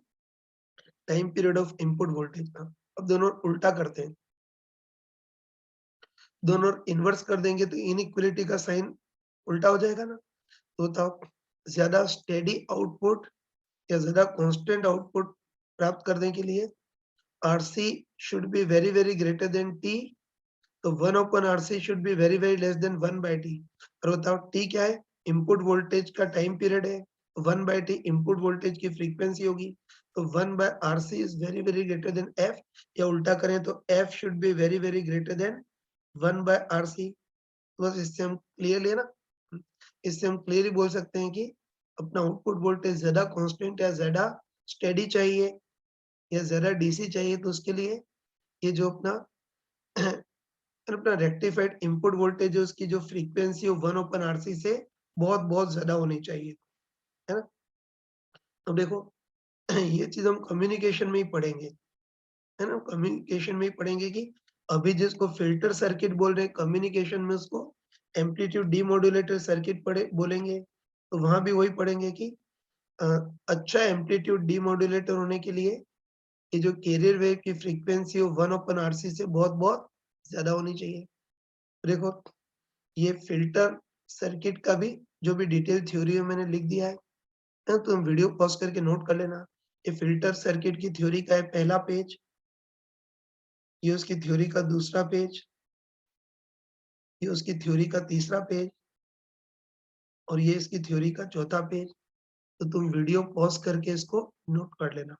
time period of input voltage का। अब दोनों उल्टा करते हैं, दोनों इन्वर्स कर देंगे तो इनइक्वालिटी का साइन उल्टा हो जाएगा ना। तो बताओ ज़्यादा स्टेडी आउटपुट या ज़्यादा कांस्टेंट आउटपुट प्राप्त करने के लिए RC should be very very greater than T, तो 1 upon RC should be very very less than 1 by T। और बताओ T क्या है? इनपुट वोल्टेज का टाइम पीरियड है, 1 by T इनपुट वोल्टेज की फ्रीक्वेंसी होगी, तो 1 by RC is very very greater than F, या उल्टा करें तो F should be very very greater than 1 by RC। तो बस इससे हम क्लियरली है ना, इससे हम क्लियरली बोल सकते हैं कि अपना आउटपुट वोल्टेज ज्यादा कांस्टेंट या ज्यादा स्टेडी चाहिए या ज्यादा डीसी चाहिए, तो उसके लिए ये जो अपना और अपना रेक्टिफाइड इनपुट वोल्टेज है उसकी जो फ्रीक्वेंसी है 1 ओपन आरसी से बहुत-बहुत ज़्यादा होनी चाहिए, है ना? अब देखो ये चीज़ हम कम्युनिकेशन में ही पढ़ेंगे, है ना? कम्युनिकेशन में ही पढ़ेंगे कि अभी जिसको फ़िल्टर सर्किट बोल रहे हैं, कम्युनिकेशन में उसको एम्पलीट्यूड डिमोडुलेटर सर्किट पढ़े बोलेंगे। तो वहाँ भी वही पढ़ेंगे कि अ, अच्छा एम्पलीट्यूड डिमोडुलेटर होने के लिए ये जो कैरियर वेव की फ्रीक्वेंसी है 1 ओपन आरसी से बहुत-बहुत ज़्यादा होनी चाहिए। देखो ये फ़िल्टर सर्किट का भी जो भी डिटेल थ्योरी है मैंने लिख दिया है, तो तुम वीडियो पॉज़ करके नोट कर लेना। ये फ़िल्टर सर्किट की थ्योरी का है पहला पेज, ये उसकी थ्योरी का दूसरा पेज, ये उसकी थ्योरी का तीसरा पेज और ये इसकी थ्योरी का चौथा पेज। तो तुम वीडियो पॉज़ करके इसको नोट कर लेना।